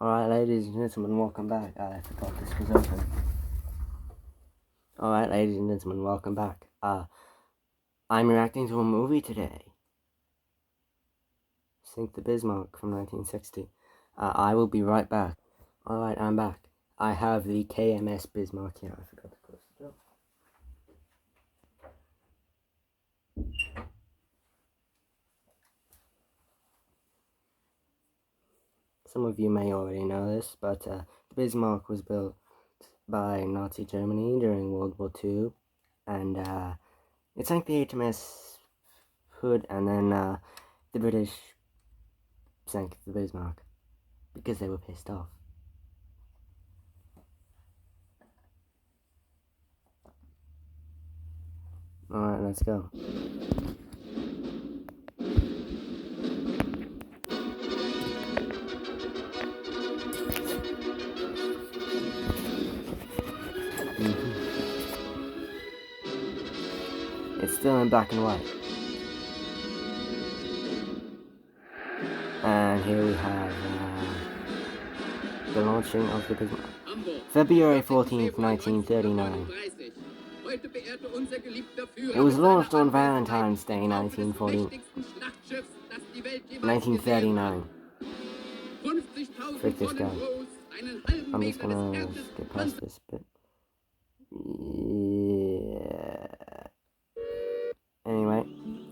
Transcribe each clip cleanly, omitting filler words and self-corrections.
Alright, ladies and gentlemen, welcome back. I forgot this was open. Alright, ladies and gentlemen, welcome back. I'm reacting to a movie today. Sink the Bismarck from 1960. I will be right back. Alright, I'm back. I have the KMS Bismarck here. I forgot to close the door. Some of you may already know this, but the Bismarck was built by Nazi Germany during World War II, and it sank the HMS Hood, and then the British sank the Bismarck because they were pissed off. Alright, let's go. It's still in black and white. And here we have the launching of the Bismarck. February 14th, 1939. It was launched on Valentine's Day, 1939. Frick this guy. I'm just gonna skip past this bit. Yeah. Anyway,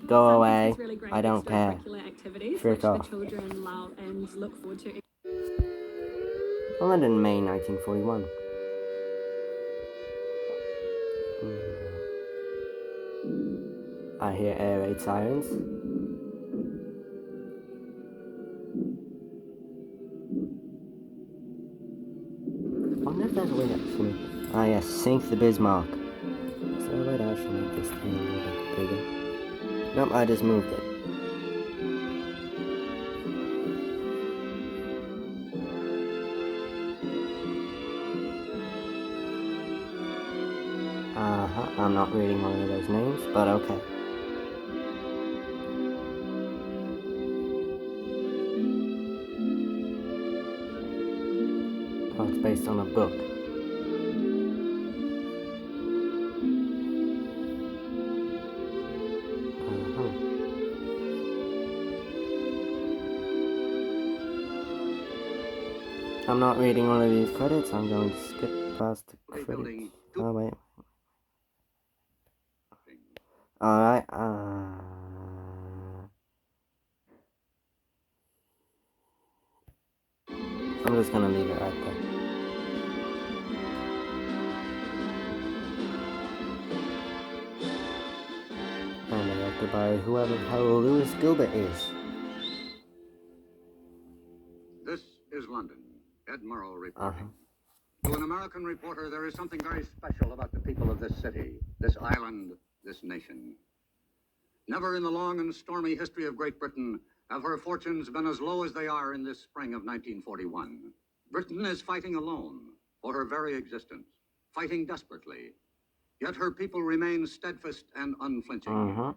go away. I don't care. Frick off. London, May 1941. I hear air raid sirens. I wonder if there's a way to actually... Ah yes, sink the Bismarck. Is there a way to actually make this thing a little bit bigger? Nope, I just moved it. I'm not reading one of those names, but okay. Oh, it's based on a book. I'm not reading one of these credits, I'm going to skip past the credits. Oh, wait. Alright, I'm just gonna leave it right there. And I have to buy whoever the hell Lewis Gilbert is. This is London. Ed Murrow reporting. To an American reporter, there is something very special about the people of this city, this island, this nation. Never in the long and stormy history of Great Britain have her fortunes been as low as they are in this spring of 1941. Britain is fighting alone for her very existence, fighting desperately. Yet her people remain steadfast and unflinching.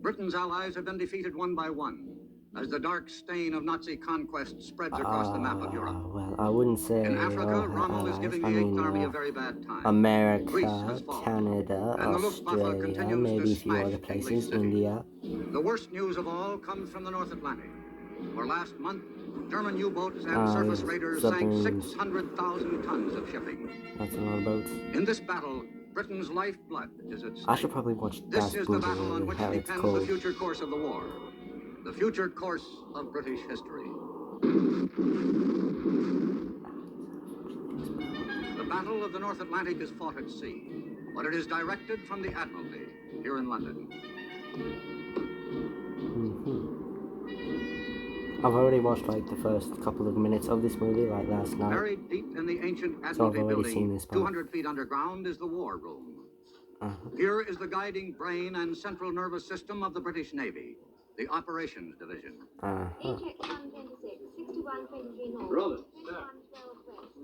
Britain's allies have been defeated one by one, as the dark stain of Nazi conquest spreads across the map of Europe. Well, I wouldn't say in Africa, Rommel is giving the 8th Army a very bad time. America, Canada, Australia, maybe a few other places, India. The worst news of all comes from the North Atlantic, where last month, German U-boats and surface raiders sank 600,000 tons of shipping. That's a lot of boats. In this battle, Britain's lifeblood is at stake. I should probably watch that. This is the battle on which depends the future course of the war. The future course of British history. The Battle of the North Atlantic is fought at sea, but it is directed from the Admiralty here in London. I've already watched like the first couple of minutes of this movie, like last night. Buried deep in the ancient Admiralty building, 200 feet underground, is the War Room. Here is the guiding brain and central nervous system of the British Navy, the Operations Division. Robert,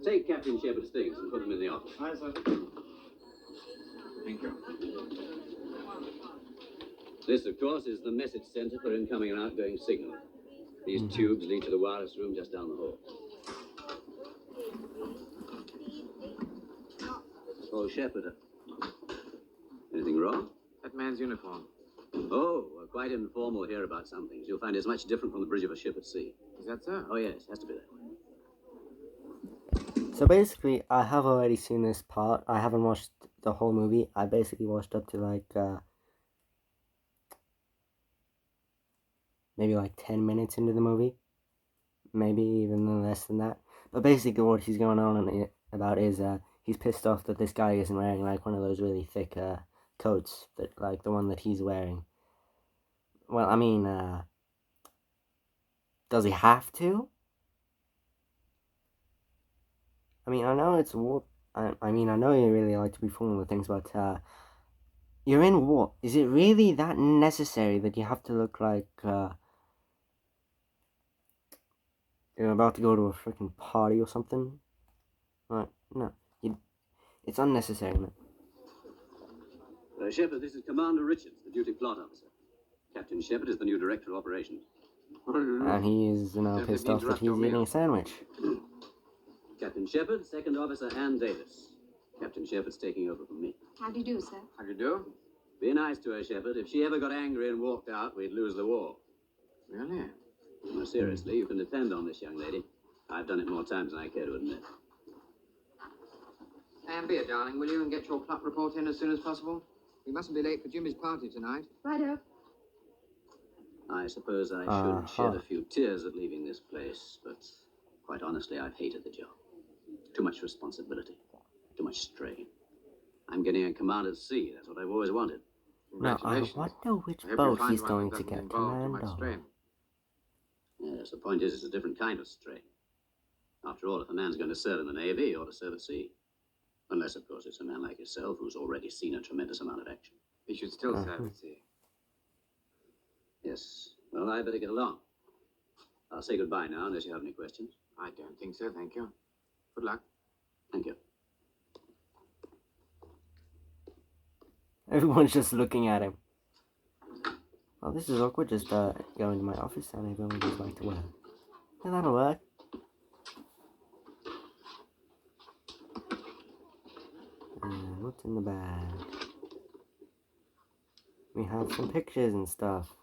take Captain Shepard's things and put them in the office. Aye, sir. Thank you. This, of course, is the message center for incoming and outgoing signal. These tubes lead to the wireless room just down the hall. Oh, Shepard. Anything wrong? That man's uniform. Oh, quite informal here about some things. You'll find it's much different from the bridge of a ship at sea. Is that so? Oh, yes, has to be that way. So basically, I have already seen this part. I haven't watched the whole movie. I basically watched up to like maybe like 10 minutes into the movie, maybe even less than that. But basically, what he's going on about is he's pissed off that this guy isn't wearing like one of those really thick coats that like the one that he's wearing. Well, I mean, does he have to? I mean, I know it's war. I mean, I know you really like to be fooling with things, but you're in war. Is it really that necessary that you have to look like you're about to go to a freaking party or something? Right? No, it's unnecessary, man. Shepard, this is Commander Richards, the duty plot officer. Captain Shepard is the new director of operations. And he is now pissed off that he's eating a sandwich. Captain Shepard, second officer Ann Davis. Captain Shepard's taking over from me. How do you do, sir? How do you do? Be nice to her, Shepard. If she ever got angry and walked out, we'd lose the war. Really? No, seriously, you can depend on this young lady. I've done it more times than I care to admit. And be it, darling, will you, and get your plot report in as soon as possible? We mustn't be late for Jimmy's party tonight. Righto. I suppose I should shed a few tears at leaving this place, but quite honestly, I've hated the job. Too much responsibility, too much strain. I'm getting a command at sea. That's what I've always wanted. Now, I wonder which boat he's going to get command of. Yes, the point is, it's a different kind of strain. After all, if a man's going to serve in the Navy, he ought to serve at sea. Unless, of course, it's a man like yourself who's already seen a tremendous amount of action. He should still serve at sea. Yes. Well, I better get along. I'll say goodbye now, unless you have any questions. I don't think so, thank you. Good luck. Thank you. Everyone's just looking at him. Well, this is awkward. Just go into my office and everyone goes back to work. Yeah, that'll work. And what's in the bag? We have some pictures and stuff.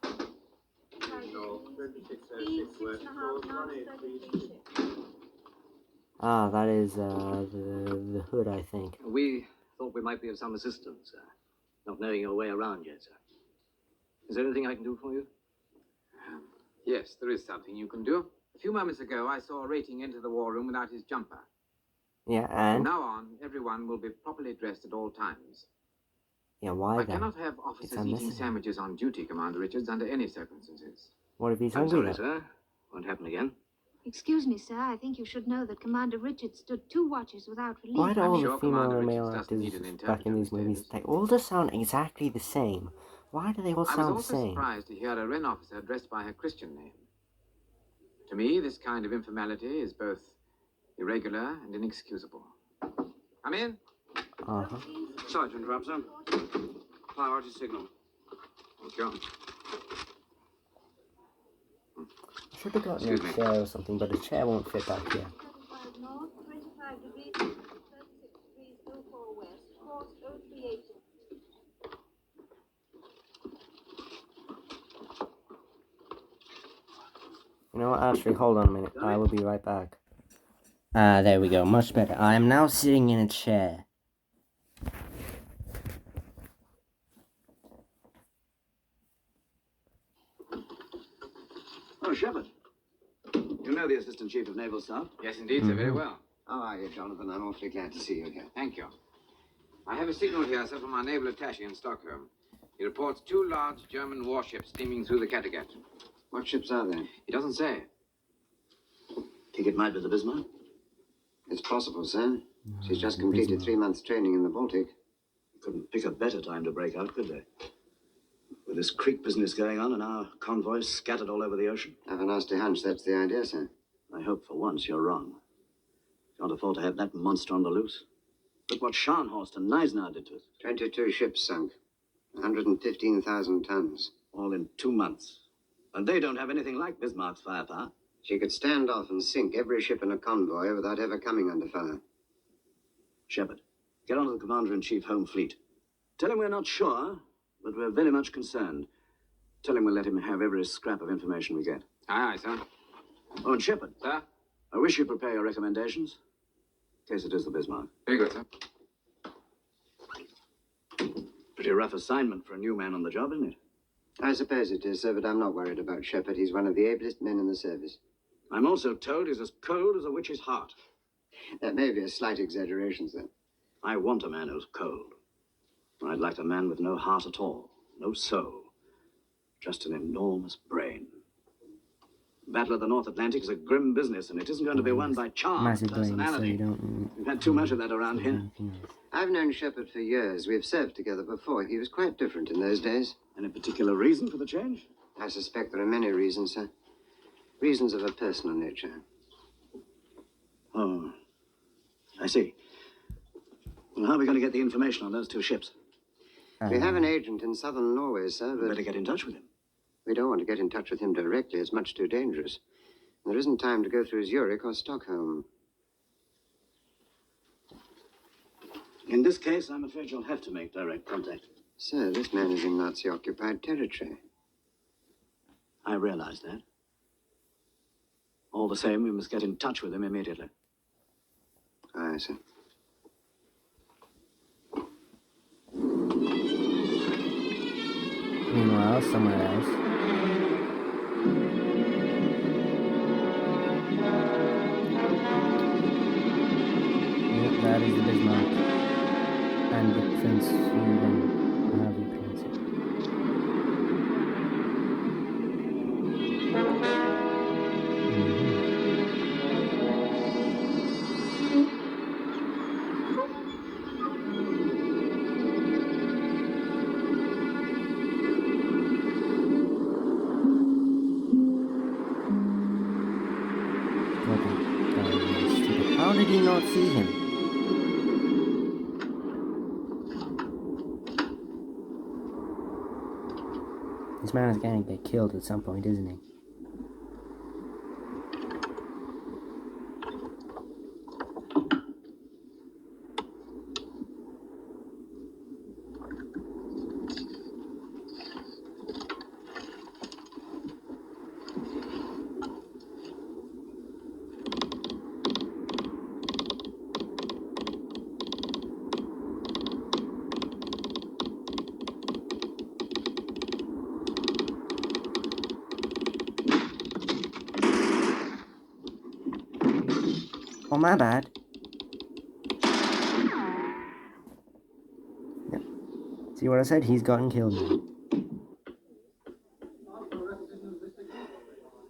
Ah, that is the hood, I think. We thought we might be of some assistance, not knowing your way around yet, sir. Is there anything I can do for you? Yes, there is something you can do. A few moments ago, I saw a rating enter the war room without his jumper. Yeah, From and? now on, everyone will be properly dressed at all times. Yeah, why I then? cannot have officers eating sandwiches on duty, Commander Richards, under any circumstances. What if he's I'm hungry? sorry, sir. Won't happen again. Excuse me, sir. I think you should know that Commander Richards stood 2 watches without relief. Why do I'm all sure the female Commander and male Richards doesn't actors need an back in these interpreter movies, these days. they all just sound exactly the same? Why do they all I was sound the also same? surprised to hear a Wren officer addressed by her Christian name. To me, this kind of informality is both irregular and inexcusable. Come in. Uh-huh. Sergeant Rapser. Priority signal. Thank you. I should have gotten Excuse a me. chair or something, but a chair won't fit back here. 35 north, 25 degrees, 36 degrees, 04 west, course 038. You know what, actually, hold on a minute. I will be right back. There we go. Much better. I am now sitting in a chair. Oh, Shepard. You know the Assistant Chief of Naval Staff? Yes, indeed, sir. Very well. How are you, Jonathan? I'm awfully glad to see you again. Thank you. I have a signal here, sir, from our naval attaché in Stockholm. He reports 2 large German warships steaming through the Kattegat. What ships are they? He doesn't say. Think it might be the Bismarck? It's possible, sir. She's just completed 3 months training in the Baltic. Couldn't pick a better time to break out, could they? With this creek business going on and our convoys scattered all over the ocean. I've a nasty hunch that's the idea, sir. I hope for once you're wrong. Can't afford to have that monster on the loose. Look what Scharnhorst and Neisner did to us. 22 ships sunk. 115,000 tons. All in 2 months. And they don't have anything like Bismarck's firepower. She could stand off and sink every ship in a convoy without ever coming under fire. Shepard, get on to the Commander-in-Chief Home Fleet. Tell him we're not sure, but we're very much concerned. Tell him we'll let him have every scrap of information we get. Aye, aye, sir. Oh, and Shepard, Sir? I wish you'd prepare your recommendations, in case it is the Bismarck. Very good, sir. Pretty rough assignment for a new man on the job, isn't it? I suppose it is, sir, but I'm not worried about Shepard. He's one of the ablest men in the service. I'm also told he's as cold as a witch's heart. That may be a slight exaggeration, sir. I want a man who's cold. I'd like a man with no heart at all, no soul, just an enormous brain. The Battle of the North Atlantic is a grim business, and it isn't going to be won by charm and Massive brain, so personality. you don't... We've had too much of that around here. I've known Shepard for years. We've served together before. He was quite different in those days. Any particular reason for the change? I suspect there are many reasons, sir. Reasons of a personal nature. Oh, I see. Well, how are we going to get the information on those two ships? We have an agent in southern Norway, sir, We but better get in touch with him. we don't want to get in touch with him directly. It's much too dangerous. There isn't time to go through Zurich or Stockholm. In this case, I'm afraid you'll have to make direct contact. Sir, this man is in Nazi-occupied territory. I realize that. All the same, we must get in touch with him immediately. Aye, sir. Meanwhile, somewhere else. Yep, that is the Bismarck. And the Prince Eugen, however you pronounce it. How did he not see him? This man is going to get killed at some point, isn't he? Oh, my bad. Yep. See what I said? He's gotten killed now.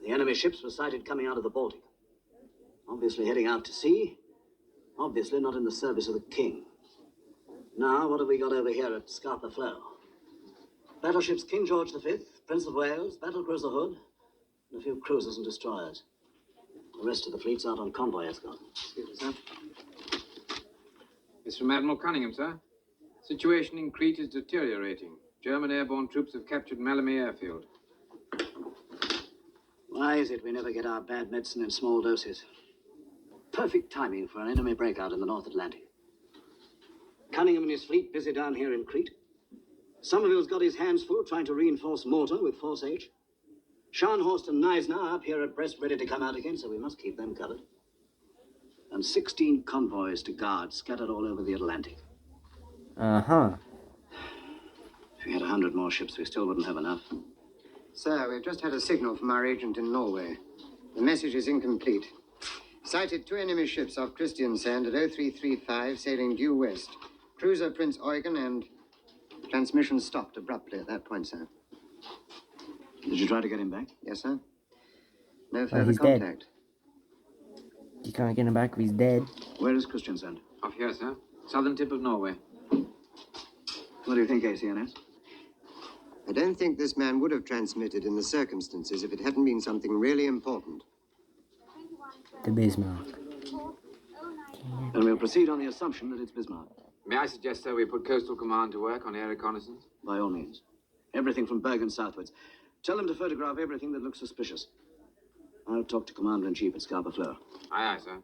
The enemy ships were sighted coming out of the Baltic. Obviously heading out to sea. Obviously not in the service of the king. Now, what have we got over here at Scapa Flow? Battleships King George V, Prince of Wales, Battlecruiser Hood, and a few cruisers and destroyers. The rest of the fleet's out on convoy escort. Excuse me, sir. It's from Admiral Cunningham, sir. Situation in Crete is deteriorating. German airborne troops have captured Malmö airfield. Why is it we never get our bad medicine in small doses? Perfect timing for an enemy breakout in the North Atlantic. Cunningham and his fleet busy down here in Crete. Somerville's got his hands full trying to reinforce Malta with Force H. Scharnhorst and Neisner are up here at Brest ready to come out again, so we must keep them covered. And 16 convoys to guard scattered all over the Atlantic. Uh-huh. If we had 100 more ships, we still wouldn't have enough. Sir, we've just had a signal from our agent in Norway. The message is incomplete. Sighted 2 enemy ships off Christiansand at 0335, sailing due west. Cruiser Prince Eugen, and transmission stopped abruptly at that point, sir. Did you try to get him back? Yes, sir. No further he's dead. contact. You can't get him back if he's dead. Where is Christiansand? Off here, sir. Southern tip of Norway. What do you think, ACNS? I don't think this man would have transmitted in the circumstances if it hadn't been something really important. The Bismarck. And we'll proceed on the assumption that it's Bismarck. May I suggest, sir, we put Coastal Command to work on air reconnaissance? By all means. Everything from Bergen southwards. Tell them to photograph everything that looks suspicious. I'll talk to Commander-in-Chief at Scarborough Fleur. Aye, aye, sir.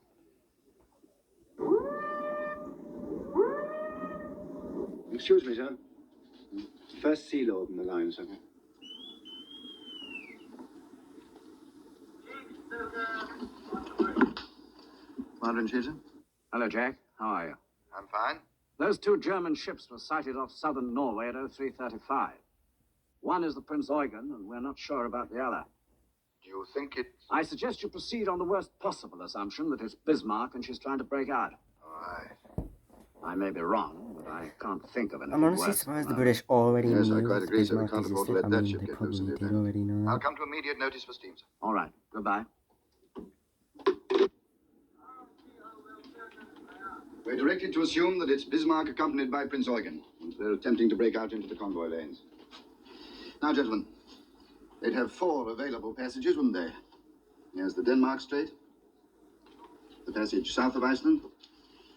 Excuse me, sir. First Sea Lord in the line, sir. Commander-in-Chief, sir? Hello, Jack. How are you? I'm fine. Those 2 German ships were sighted off southern Norway at 0335. One is the Prince Eugen, and we're not sure about the other. Do you think it... I suggest you proceed on the worst possible assumption that it's Bismarck and she's trying to break out. All right. I may be wrong, but I can't think of anything I'm honestly worse. surprised the British already Yes, knew I quite agree, sir. We Bismarck can't afford to existed. let I that mean, ship they get loose in probably the did already know. I'll come to immediate notice for steam, sir. All right. Goodbye. We're directed to assume that it's Bismarck accompanied by Prince Eugen, and they're attempting to break out into the convoy lanes. Now, gentlemen, they'd have 4 available passages, wouldn't they? There's the Denmark Strait, the passage south of Iceland,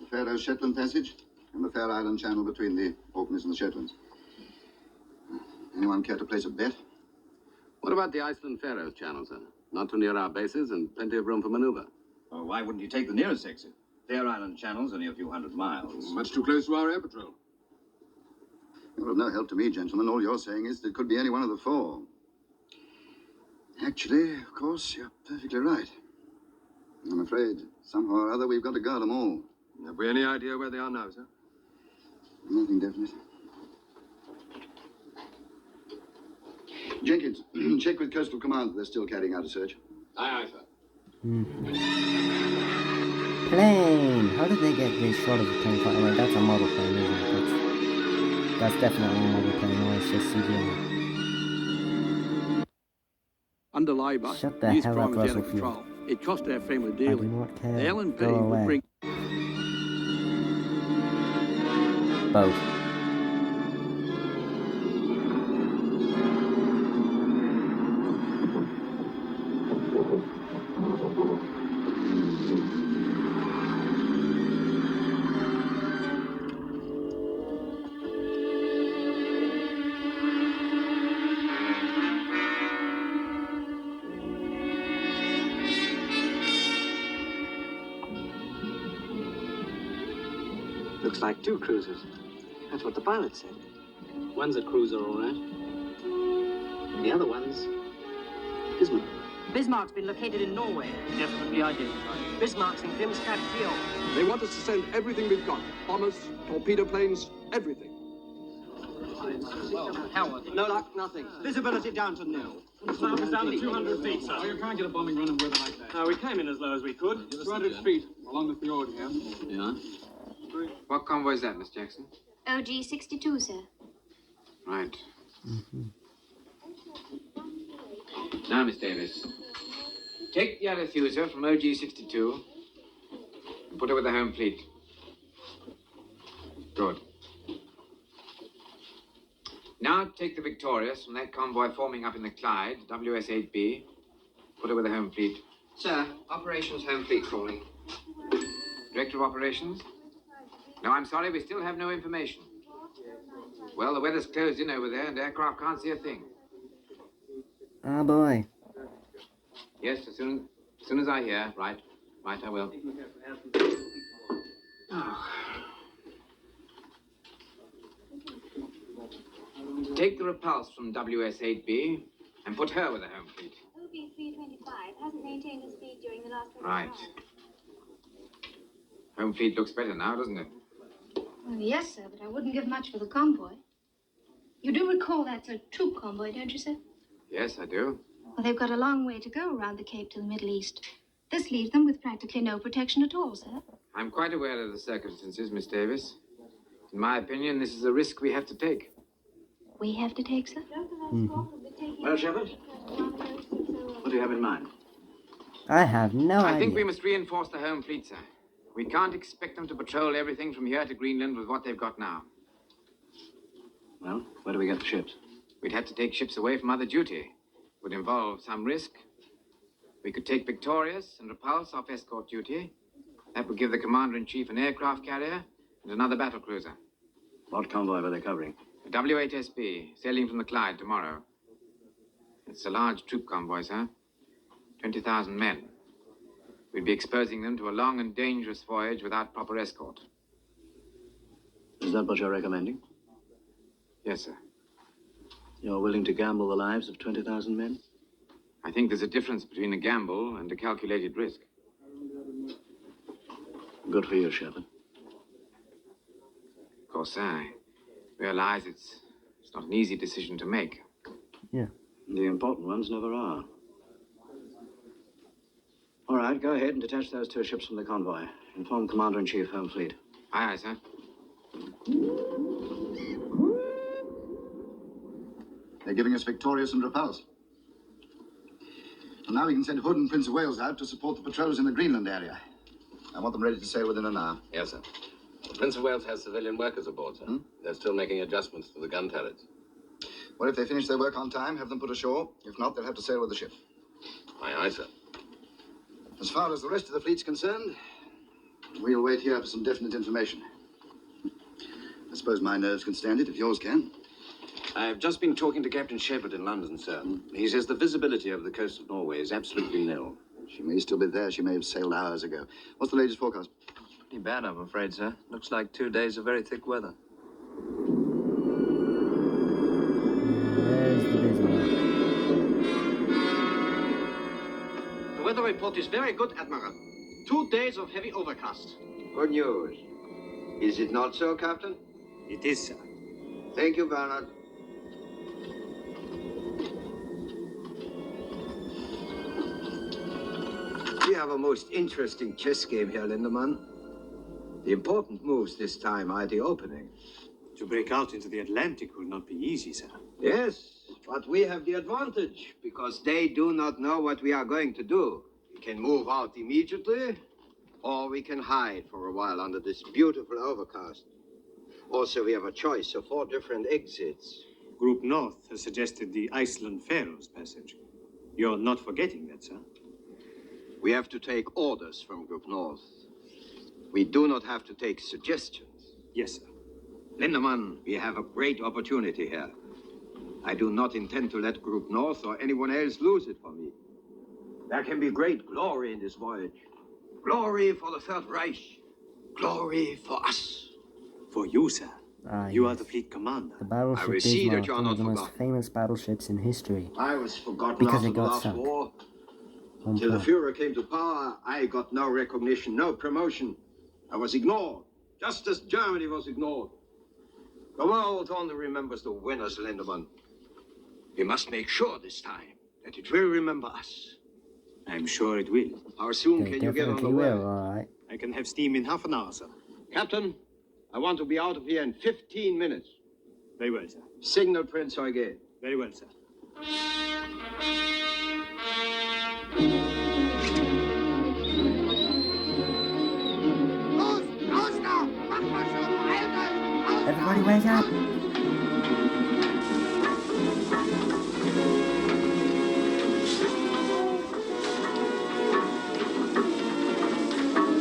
the Faroe-Shetland Passage, and the Fair Island Channel between the Orkneys and the Shetlands. Anyone care to place a bet? What about the Iceland-Faroes Channel, sir? Not too near our bases and plenty of room for maneuver. Oh, why wouldn't you take the nearest exit? Fair Island Channel's only a few hundred miles. Much too close to our air patrol. You're of no help to me, gentlemen. All you're saying is that it could be any one of the 4. Actually, of course, you're perfectly right. I'm afraid, somehow or other, we've got to guard them all. Have we any idea where they are now, sir? Nothing definite. Jenkins, check with Coastal Command that they're still carrying out a search. Aye, aye, sir. Plane! How did they get this short of a plane? Like, that's a model plane, isn't it? That's definitely a model plane, or it's just CGI. Under Labour, Shut the East hell up, Prime was out Russell of Field. control. It cost our family I do dearly. not care. The LNP Go would away. bring... Boat. Looks like 2 cruisers. That's what the pilot said. One's a cruiser, all right. The other one's Bismarck. Bismarck's been located in Norway. Definitely identified. Bismarck's in Grimstad Fjord. They want us to send everything we've got. Bombers, torpedo planes, everything. Howard. No luck, nothing. Visibility down to nil. South is down to 200 feet, sir. Oh, you can't get a bombing run in weather like that. We came in as low as we could. 200 feet along the fjord here. Yeah? What convoy is that, Miss Jackson? OG 62, sir. Right. Now, Miss Davis, take the Arethusa from OG 62 and put her with the home fleet. Good. Now take the Victorious from that convoy forming up in the Clyde, WS-8B. Put her with the home fleet. Sir, operations home fleet calling. Director of Operations? No, I'm sorry, we still have no information. Well, the weather's closed in over there and aircraft can't see a thing. Oh boy. Yes, as soon as I hear. Right, I will. Oh. Take the Repulse from WS-8B and put her with the home fleet. OB 325 hasn't maintained his speed during the last 24 Right. hours. Home fleet looks better now, doesn't it? Well, yes, sir, but I wouldn't give much for the convoy. You do recall that's a troop convoy, don't you, sir? Yes, I do. Well, they've got a long way to go around the Cape to the Middle East. This leaves them with practically no protection at all, sir. I'm quite aware of the circumstances, Miss Davis. In my opinion, this is a risk we have to take. We have to take, sir? Well, Shepard, what do you have in mind? I have no idea. I think we must reinforce the home fleet, sir. We can't expect them to patrol everything from here to Greenland with what they've got now. Well, where do we get the ships? We'd have to take ships away from other duty. Would involve some risk. We could take Victorious and Repulse off escort duty. That would give the Commander-in-Chief an aircraft carrier and another battle cruiser. What convoy were they covering? A W-8SB, sailing from the Clyde tomorrow. It's a large troop convoy, sir. 20,000 men. We'd be exposing them to a long and dangerous voyage without proper escort. Is that what you're recommending? Yes, sir. You're willing to gamble the lives of 20,000 men? I think there's a difference between a gamble and a calculated risk. Good for you, Shepard. Of course, I realize it's not an easy decision to make. Yeah. The important ones never are. All right, go ahead and detach those 2 ships from the convoy. Inform Commander-in-Chief, Home Fleet. Aye, aye, sir. They're giving us Victorious and Repulse. And now we can send Hood and Prince of Wales out to support the patrols in the Greenland area. I want them ready to sail within an hour. Yes, sir. Prince of Wales has civilian workers aboard, sir. They're still making adjustments to the gun turrets. Well, if they finish their work on time, have them put ashore. If not, they'll have to sail with the ship. Aye, aye, sir. As far as the rest of the fleet's concerned, we'll wait here for some definite information. I suppose my nerves can stand it, if yours can. I've just been talking to Captain Shepard in London, sir. He says the visibility of the coast of Norway is absolutely nil. She may still be there. She may have sailed hours ago. What's the latest forecast? Pretty bad, I'm afraid, sir. Looks like 2 days of very thick weather. There's the Bismarck. The weather report is very good, Admiral. 2 days of heavy overcast. Good news. Is it not so, Captain? It is, sir. Thank you, Bernard. We have a most interesting chess game here, Lindemann. The important moves this time are the opening. To break out into the Atlantic will not be easy, sir. Yes, but we have the advantage, because they do not know what we are going to do. We can move out immediately, or we can hide for a while under this beautiful overcast. Also, we have a choice of 4 different exits. Group North has suggested the Iceland-Faroes passage. You're not forgetting that, sir? We have to take orders from Group North. We do not have to take suggestions. Yes, sir. Lindemann, we have a great opportunity here. I do not intend to let Group North or anyone else lose it for me. There can be great glory in this voyage. Glory for the Third Reich. Glory for us. For you, sir. You are the fleet commander. The battleship Bismarck, one of the most famous battleships in history. I was forgotten because after it the got last sunk. war. On Till the point. Fuhrer came to power, I got no recognition, no promotion. I was ignored, just as Germany was ignored. The world only remembers the winners, Lindemann. We must make sure this time that it will remember us. I'm sure it will. How soon They can you get on the definitely way? will, alright. I can have steam in half an hour, sir. Captain, I want to be out of here in 15 minutes. Very well, sir. Signal Prince Eugen. Very well, sir. Everybody wake up!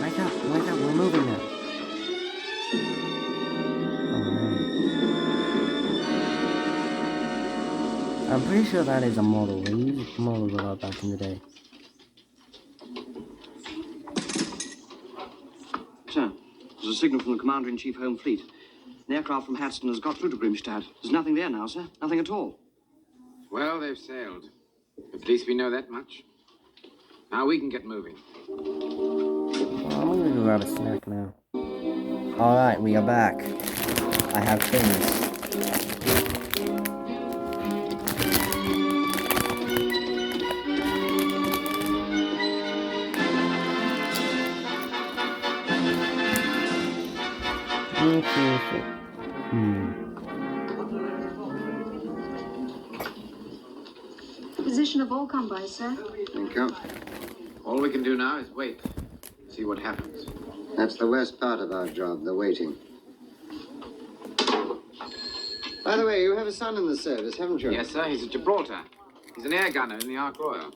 Wake up, we're moving now. Alright. I'm pretty sure that is a model. They used models a lot back in the day. Sir, there's a signal from the Commander-in-Chief Home Fleet. An aircraft from Hadston has got through to Grimstad. There's nothing there now, sir. Nothing at all. Well, they've sailed. At least we know that much. Now we can get moving. I'm gonna go grab a snack now. Alright, we are back. I have things. Position of all convoys, sir. Thank you. All we can do now is wait. See what happens. That's the worst part of our job, the waiting. By the way, you have a son in the service, haven't you? Yes, sir. He's at Gibraltar. He's an air gunner in the Ark Royal.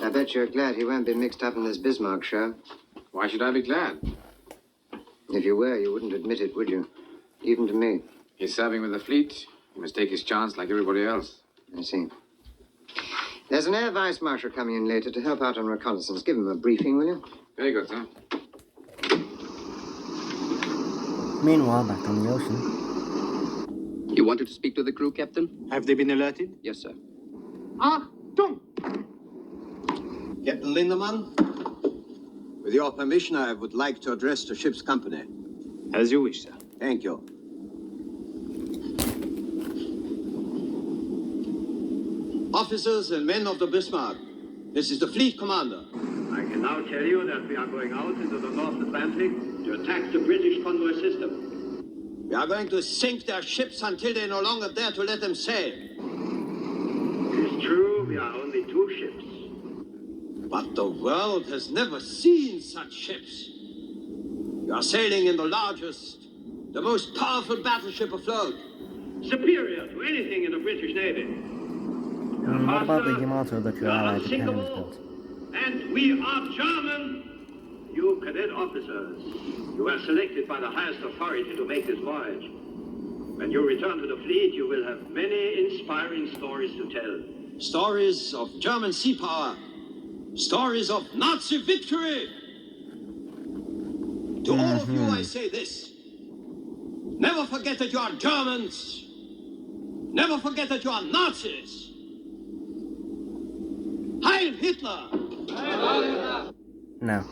I bet you're glad he won't be mixed up in this Bismarck show. Why should I be glad? If you were, you wouldn't admit it, would you? Even to me. He's serving with the fleet. He must take his chance like everybody else. I see. There's an air vice marshal coming in later to help out on reconnaissance. Give him a briefing, will you? Very good, sir. Meanwhile, back on the ocean. You wanted to speak to the crew, Captain? Have they been alerted? Yes, sir. Achtung! Captain Lindemann, with your permission, I would like to address the ship's company. As you wish, sir. Thank you. Officers and men of the Bismarck, this is the fleet commander. I can now tell you that we are going out into the North Atlantic to attack the British convoy system. We are going to sink their ships until they no longer dare to let them sail. It is true, we are only 2 ships. But the world has never seen such ships. We are sailing in the largest, the most powerful battleship afloat. Superior to anything in the British Navy. What about the Yamato that your allied cannons built? And we are German. You cadet officers, you were selected by the highest authority to make this voyage. When you return to the fleet, you will have many inspiring stories to tell. Stories of German sea power. Stories of Nazi victory. To all of you, I say this. Never forget that you are Germans. Never forget that you are Nazis. Heil Hitler! No.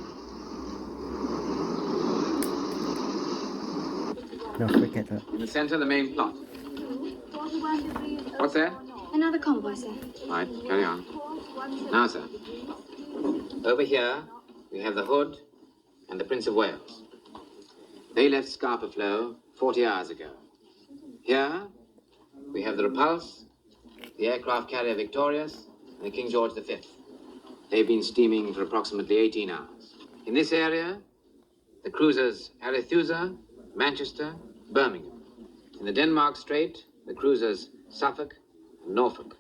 No, forget that. In the center, the main plot. What's that? Another convoy, sir. Right, carry on. Now, sir. Over here, we have the Hood and the Prince of Wales. They left Scapa Flow 40 hours ago. Here, we have the Repulse, the aircraft carrier Victorious, and the King George V. They've been steaming for approximately 18 hours. In this area, the cruisers Arethusa, Manchester, Birmingham. In the Denmark Strait, the cruisers Suffolk and Norfolk.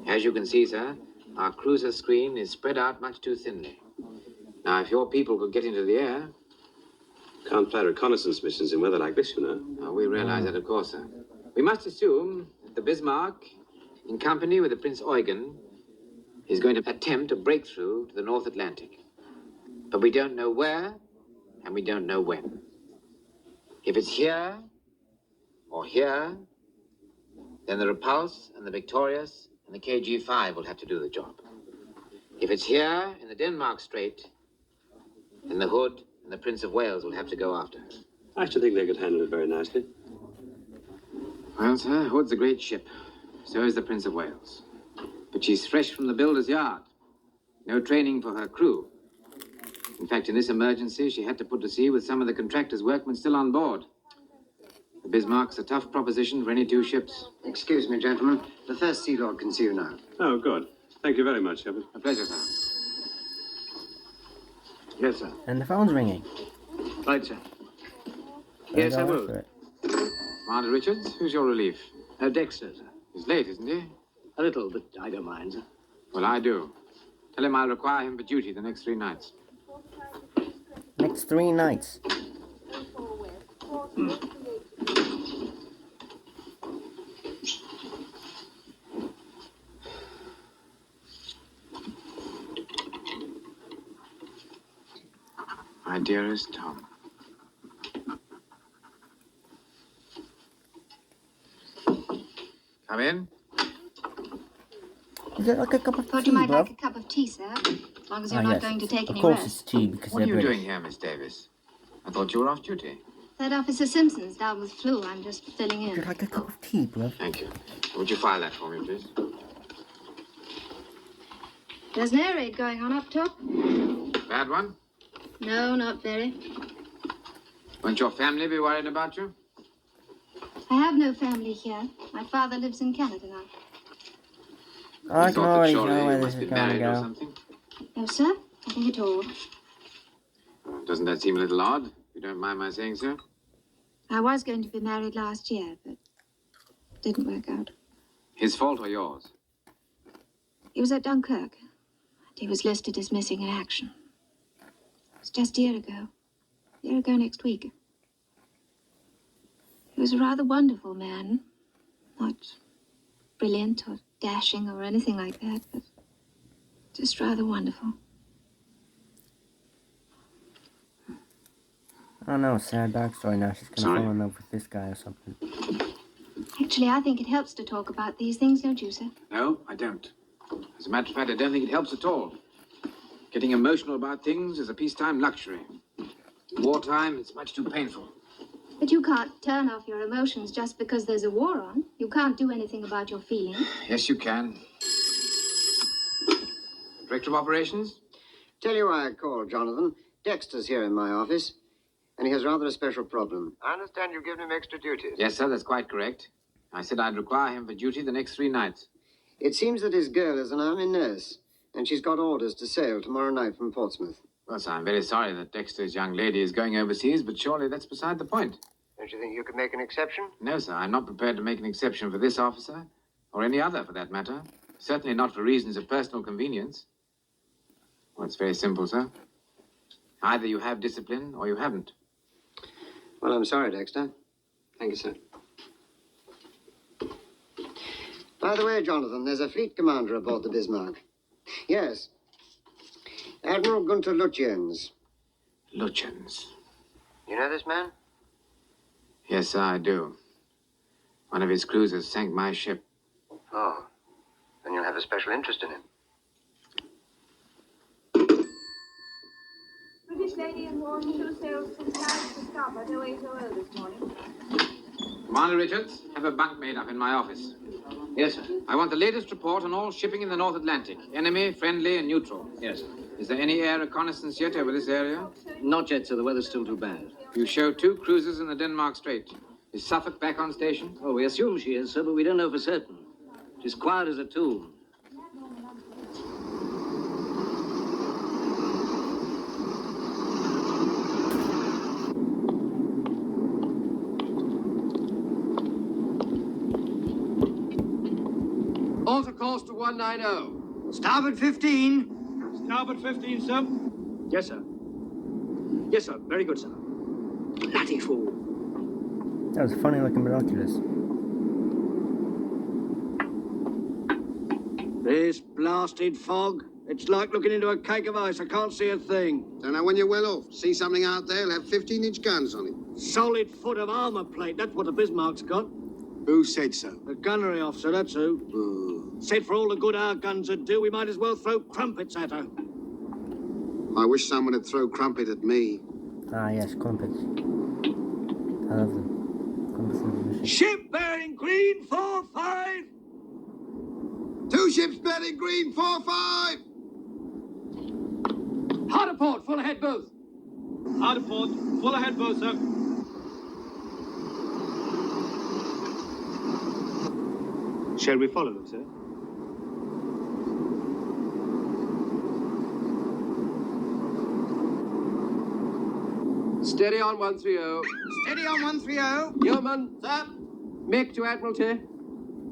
As you can see, sir, our cruiser screen is spread out much too thinly. Now, if your people could get into the air... Can't fly reconnaissance missions in weather like this, you know. We realize that, of course, sir. We must assume that the Bismarck, in company with the Prince Eugen, is going to attempt a breakthrough to the North Atlantic. But we don't know where, and we don't know when. If it's here, or here, then the Repulse and the Victorious and the KG-5 will have to do the job. If it's here, in the Denmark Strait, then the Hood and the Prince of Wales will have to go after us. I should think they could handle it very nicely. Well, sir, Hood's a great ship. So is the Prince of Wales. But she's fresh from the builder's yard. No training for her crew. In fact, in this emergency, she had to put to sea with some of the contractor's workmen still on board. The Bismarck's a tough proposition for any 2 ships. Excuse me, gentlemen. The First Sea Lord can see you now. Oh, good. Thank you very much, Shepard. A pleasure, sir. Yes, sir. And the phone's ringing. Right, sir. Yes, I will. Commander Richards, who's your relief? Dexter, sir. He's late, isn't he? A little, but I don't mind, sir. Well, I do. Tell him I'll require him for duty the next 3 nights. Next 3 nights. My dearest Tom. Come in. Is it like a cup of Thought tea, you might bro? like a cup of tea, sir. As long as you're not Yes. going to take Of any course rest. it's tea, because What are they're you British. doing here, Miss Davis? I thought you were off duty. Third Officer Simpson's down with flu. I'm just filling in. Would you like a cup of tea, bro? Thank you. Would you file that for me, please? There's an air raid going on up top. Bad one? No, not very. Won't your family be worried about you? I have no family here. My father lives in Canada now. I can thought that already surely know you where this must is be going to married or go. something. No, sir. Nothing at all. Doesn't that seem a little odd? You don't mind my saying so? I was going to be married last year, but it didn't work out. His fault or yours? He was at Dunkirk, and he was listed as missing in action. It was just a year ago. A year ago next week. He was a rather wonderful man. Not brilliant or dashing or anything like that, but just rather wonderful. I don't know, sad backstory now. She's gonna fall in love with this guy or something. Actually, I think it helps to talk about these things, don't you, sir? No, I don't. As a matter of fact, I don't think it helps at all. Getting emotional about things is a peacetime luxury. Wartime, it's much too painful. But you can't turn off your emotions just because there's a war on. You can't do anything about your feelings. Yes, you can. Director of Operations? Tell you why I called, Jonathan. Dexter's here in my office, and he has rather a special problem. I understand you've given him extra duties. Yes, sir, that's quite correct. I said I'd require him for duty the next 3 nights. It seems that his girl is an army nurse, and she's got orders to sail tomorrow night from Portsmouth. Well, sir, I'm very sorry that Dexter's young lady is going overseas, but surely that's beside the point. Don't you think you could make an exception? No, sir, I'm not prepared to make an exception for this officer, or any other for that matter. Certainly not for reasons of personal convenience. Well, it's very simple, sir. Either you have discipline or you haven't. Well, I'm sorry, Dexter. Thank you, sir. By the way, Jonathan, there's a fleet commander aboard the Bismarck. Yes. Admiral Gunther Lutyens. Lutyens? You know this man? Yes, sir, I do. One of his cruisers sank my ship. Oh. Then you'll have a special interest in him. British lady in warning 2 sails from Paris to starboard 0800 this morning. Commander Richards, have a bunk made up in my office. Yes, sir. I want the latest report on all shipping in the North Atlantic. Enemy, friendly, and neutral. Yes, sir. Is there any air reconnaissance yet over this area? Not yet, sir. The weather's still too bad. You show 2 cruisers in the Denmark Strait. Is Suffolk back on station? Oh, we assume she is, sir, but we don't know for certain. She's quiet as a tomb. Alter course to 190. Starboard 15. Starboard 15, sir. Yes, sir. Yes, sir. Very good, sir. Bloody fool. That was funny looking binoculars. This blasted fog. It's like looking into a cake of ice. I can't see a thing. Don't know when you're well off. See something out there, it'll have 15-inch guns on it. Solid foot of armor plate. That's what the Bismarck's got. Who said so? The gunnery officer, that's who. Said for all the good our guns would do, we might as well throw crumpets at her. I wish someone would throw crumpet at me. Ah, yes, crumpets. I love them. Crumpets are delicious. Ship bearing green 4-5. 2 ships bedding green 4-5. Hard a port, full ahead both. Hard a port, full ahead both, sir. Shall we follow them, sir? Steady on 130. Steady on 130. Yeoman, sir. Make to Admiralty.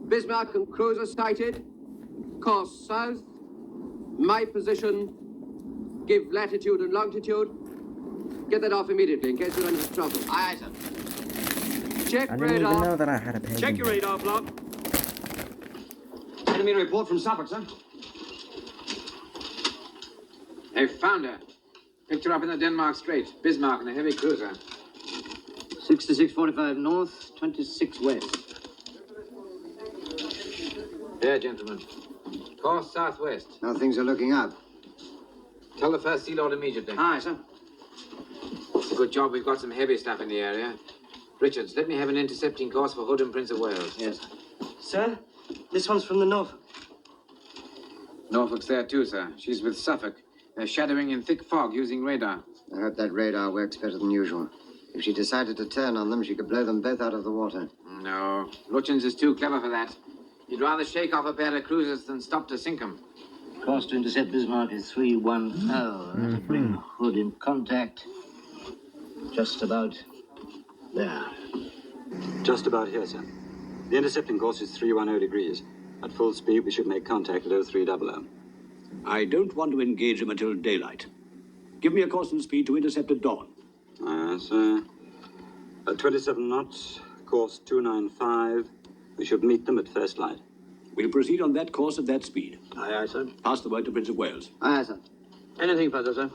Bismarck and cruiser sighted. Course south. My position. Give latitude and longitude. Get that off immediately in case you run into trouble. Aye, sir. Check I didn't radar. even know that I had a page. Check your radar block. Enemy report from Suffolk, sir. They've found her. Picked her up in the Denmark Strait. Bismarck in a heavy cruiser. 6645 north, 26 west. There, gentlemen. Course southwest. Now things are looking up. Tell the first Sea Lord immediately. Aye, sir. It's a good job we've got some heavy stuff in the area. Richards, let me have an intercepting course for Hood and Prince of Wales. Yes. Sir, this one's from the Norfolk. Norfolk's there too, sir. She's with Suffolk. They're shadowing in thick fog using radar. I hope that radar works better than usual. If she decided to turn on them, she could blow them both out of the water. No, Lutyens is too clever for that. He'd rather shake off a pair of cruisers than stop to sink them. Course to intercept Bismarck is 310. That'll bring Hood in contact. Just about there. Just about here, sir. The intercepting course is 310 degrees. At full speed, we should make contact at 0300. I don't want to engage them until daylight. Give me a course and speed to intercept at dawn. Sir. At 27 knots, course 295. We should meet them at first light. We'll proceed on that course at that speed. Aye, aye, sir. Pass the word to Prince of Wales. Aye, aye, sir. Anything further, sir?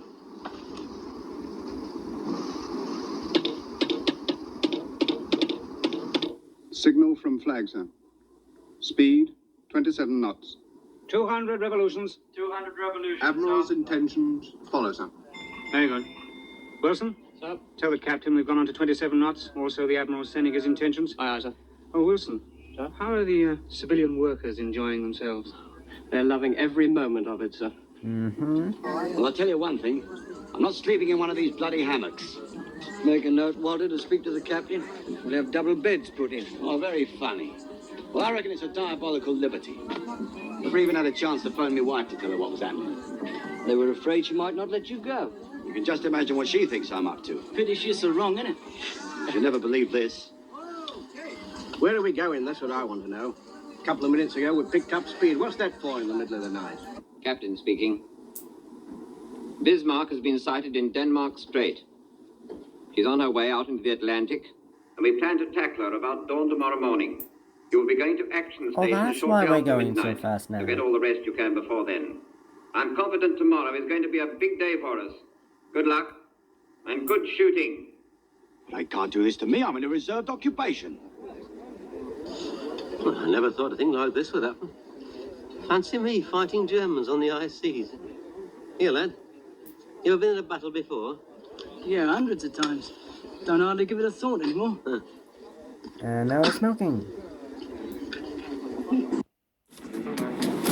Signal from flag, sir. Speed, 27 knots. 200 revolutions. 200 revolutions. Admiral's intentions follow, sir. Very good. Wilson? Sir? Tell the captain we've gone on to 27 knots. Also, the Admiral's sending his intentions. Aye, aye, sir. Oh, Wilson. Sir? How are the civilian workers enjoying themselves? They're loving every moment of it, sir. Well, I'll tell you one thing. I'm not sleeping in one of these bloody hammocks. Make a note, Walter, to speak to the captain. We'll have double beds put in. Oh, very funny. Well, I reckon it's a diabolical liberty. Never even had a chance to phone my wife to tell her what was happening. They were afraid she might not let you go. You can just imagine what she thinks I'm up to. Pity she's so wrong, innit? She'll never believe this. Where are we going? That's what I want to know. A couple of minutes ago, we picked up speed. What's that for in the middle of the night? Captain speaking. Bismarck has been sighted in Denmark Strait. She's on her way out into the Atlantic, and we plan to tackle her about dawn tomorrow morning. You will be going to action station that's shortly why we're after going so midnight fast now. to get all the rest you can before then. I'm confident tomorrow is going to be a big day for us. Good luck, and good shooting. They can't do this to me. I'm in a reserved occupation. Well, I never thought a thing like this would happen. Fancy me fighting Germans on the high seas. Here, lad. You ever been in a battle before? Yeah, hundreds of times. Don't hardly give it a thought anymore. And now it's smoking.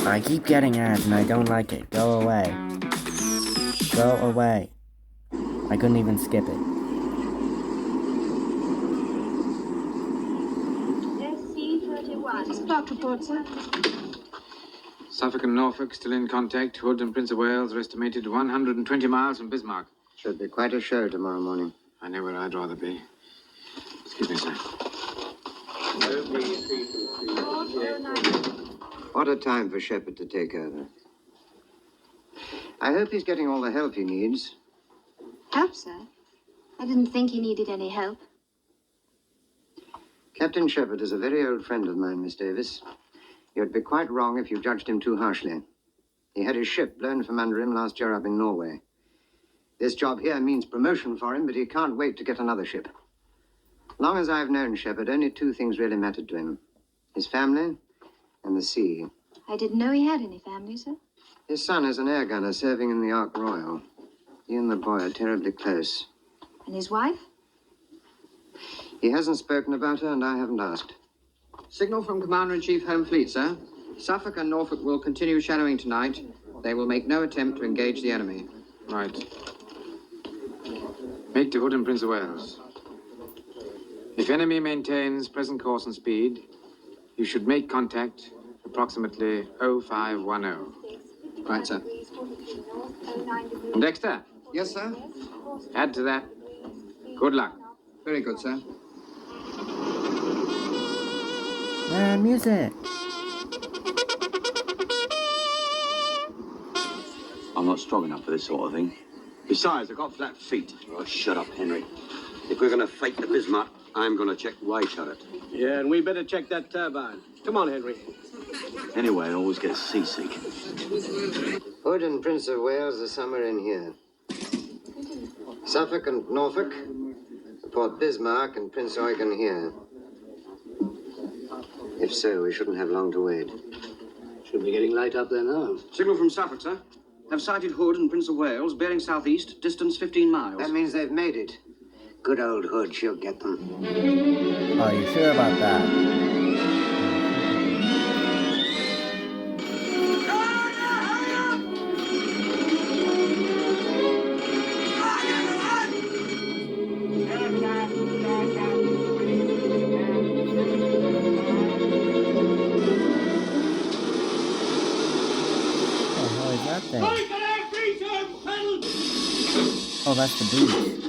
I keep getting ads and I don't like it. Go away. Go away. I couldn't even skip it. SC-31. Spark report, sir. Suffolk and Norfolk still in contact. Hood and Prince of Wales are estimated 120 miles from Bismarck. Should be quite a show tomorrow morning. I know where I'd rather be. Excuse me, sir. What a time for Shepard to take over. I hope he's getting all the help he needs. Help, sir? I didn't think he needed any help. Captain Shepard is a very old friend of mine, Miss Davis. You'd be quite wrong if you judged him too harshly. He had his ship blown from under him last year up in Norway. This job here means promotion for him, but he can't wait to get another ship. Long as I've known Shepard, only two things really mattered to him. His family and the sea. I didn't know he had any family, sir. His son is an air gunner serving in the Ark Royal. He and the boy are terribly close. And his wife? He hasn't spoken about her, and I haven't asked. Signal from Commander-in-Chief Home Fleet, sir. Suffolk and Norfolk will continue shadowing tonight. They will make no attempt to engage the enemy. Right. Make to Hood and Prince of Wales. If enemy maintains present course and speed, you should make contact approximately 0510. Right, sir. And Dexter, Yes, sir? add to that. Good luck. Very good, sir. And music. I'm not strong enough for this sort of thing. Besides, I've got flat feet. Oh, shut up, Henry. If we're going to fight the Bismarck, I'm going to check right on it. Yeah, and we better check that turbine. Come on, Henry. Anyway, I always get seasick. Hood and Prince of Wales are somewhere in here. Suffolk and Norfolk, report Bismarck and Prince Eugen here. If so, we shouldn't have long to wait. Should be getting light up there now. Signal from Suffolk, sir. Have sighted Hood and Prince of Wales, bearing southeast, distance 15 miles. That means they've made it. Good old Hood, she'll get them. Are you sure about that? Oh, that's the beach.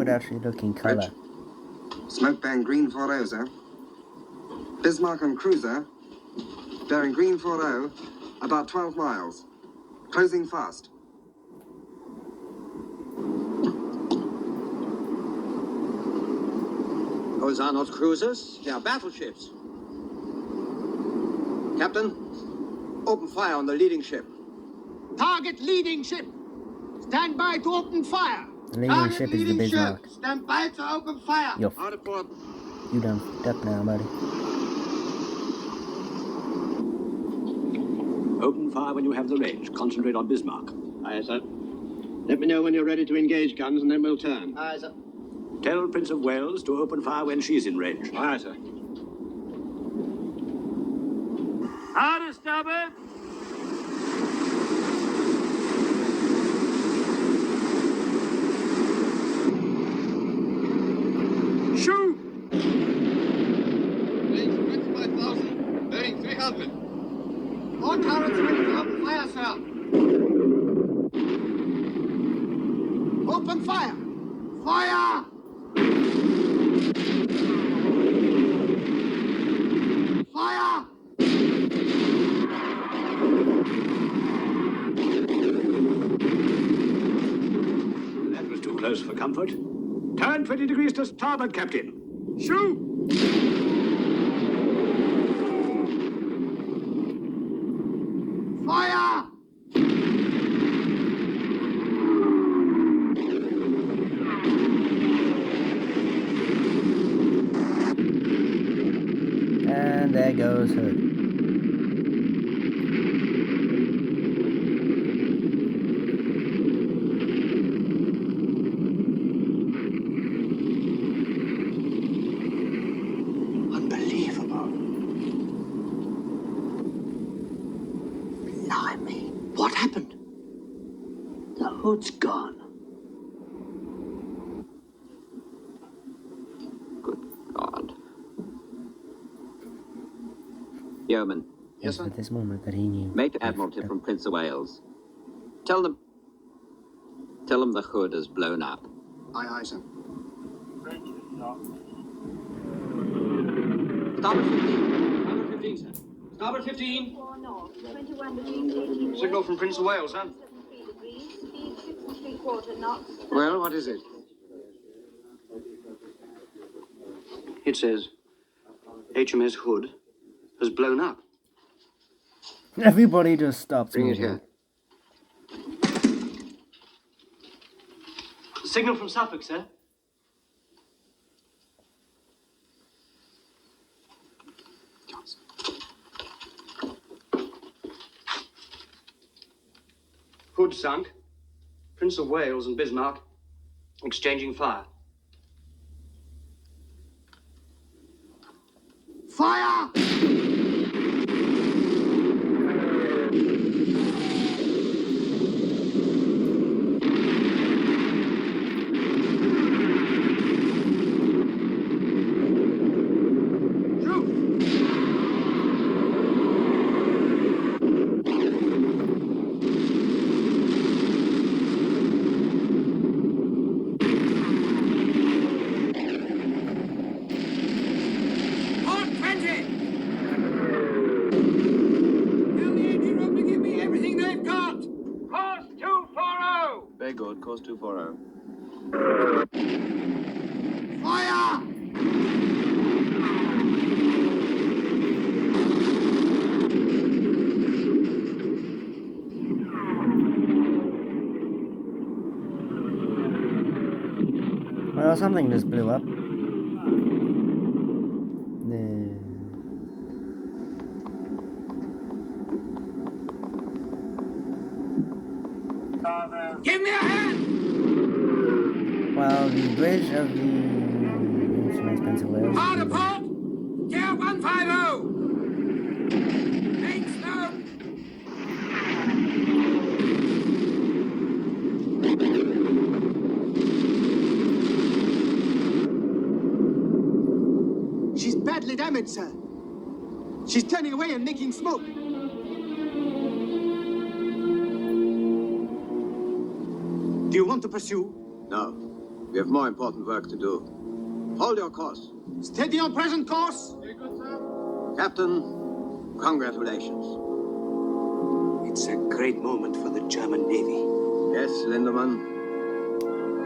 would actually look in colour. Smoke bearing green 40, sir. Bismarck and cruiser bearing green 40, about 12 miles. Closing fast. Those are not cruisers, they are battleships. Captain, open fire on the leading ship. Target leading ship. Stand by to open fire. The leading ship is the Bismarck. Stand by to open fire. You done fucked up now, buddy. Open fire when you have the range. Concentrate on Bismarck. Aye, sir. Let me know when you're ready to engage guns, and then we'll turn. Aye, sir. Tell Prince of Wales to open fire when she's in range. Aye, sir. Hard to starboard. Shoot! Range 25,000, bearing 300. All turrets ready to open fire, sir. Open fire! Fire! Fire! That was too close for comfort. Turn 20 degrees to starboard, Captain. Shoot! Fire! And there goes Hood. Unbelievable. Blimey. What happened? The hood's gone. God. Yeoman. Yes, sir. At this moment that he knew. Make Admiralty from Prince of Wales. Tell them the hood has blown up. Aye, aye, sir. Starboard 15. Starboard 15, sir. Starboard 15. 21 degrees 18. Signal from Prince of Wales, sir. 3 degrees, speed 6 3/4 knots. Well, what is it? It says HMS Hood has blown up. Everybody just stops. Bring it moving. here. Signal from Suffolk, sir. Hood sunk. Prince of Wales and Bismarck exchanging fire. Fire! Very good. Course 240. Fire! Well, something just blew up. Give me a hand! Well, the bridge of the HMS Prince of Wales. Hard apart! Gear 150! Make snow! She's badly damaged, sir. She's turning away and making smoke. Do you want to pursue? No. We have more important work to do. Hold your course. Steady on present course. Captain, congratulations. It's a great moment for the German Navy. Yes, Lindemann.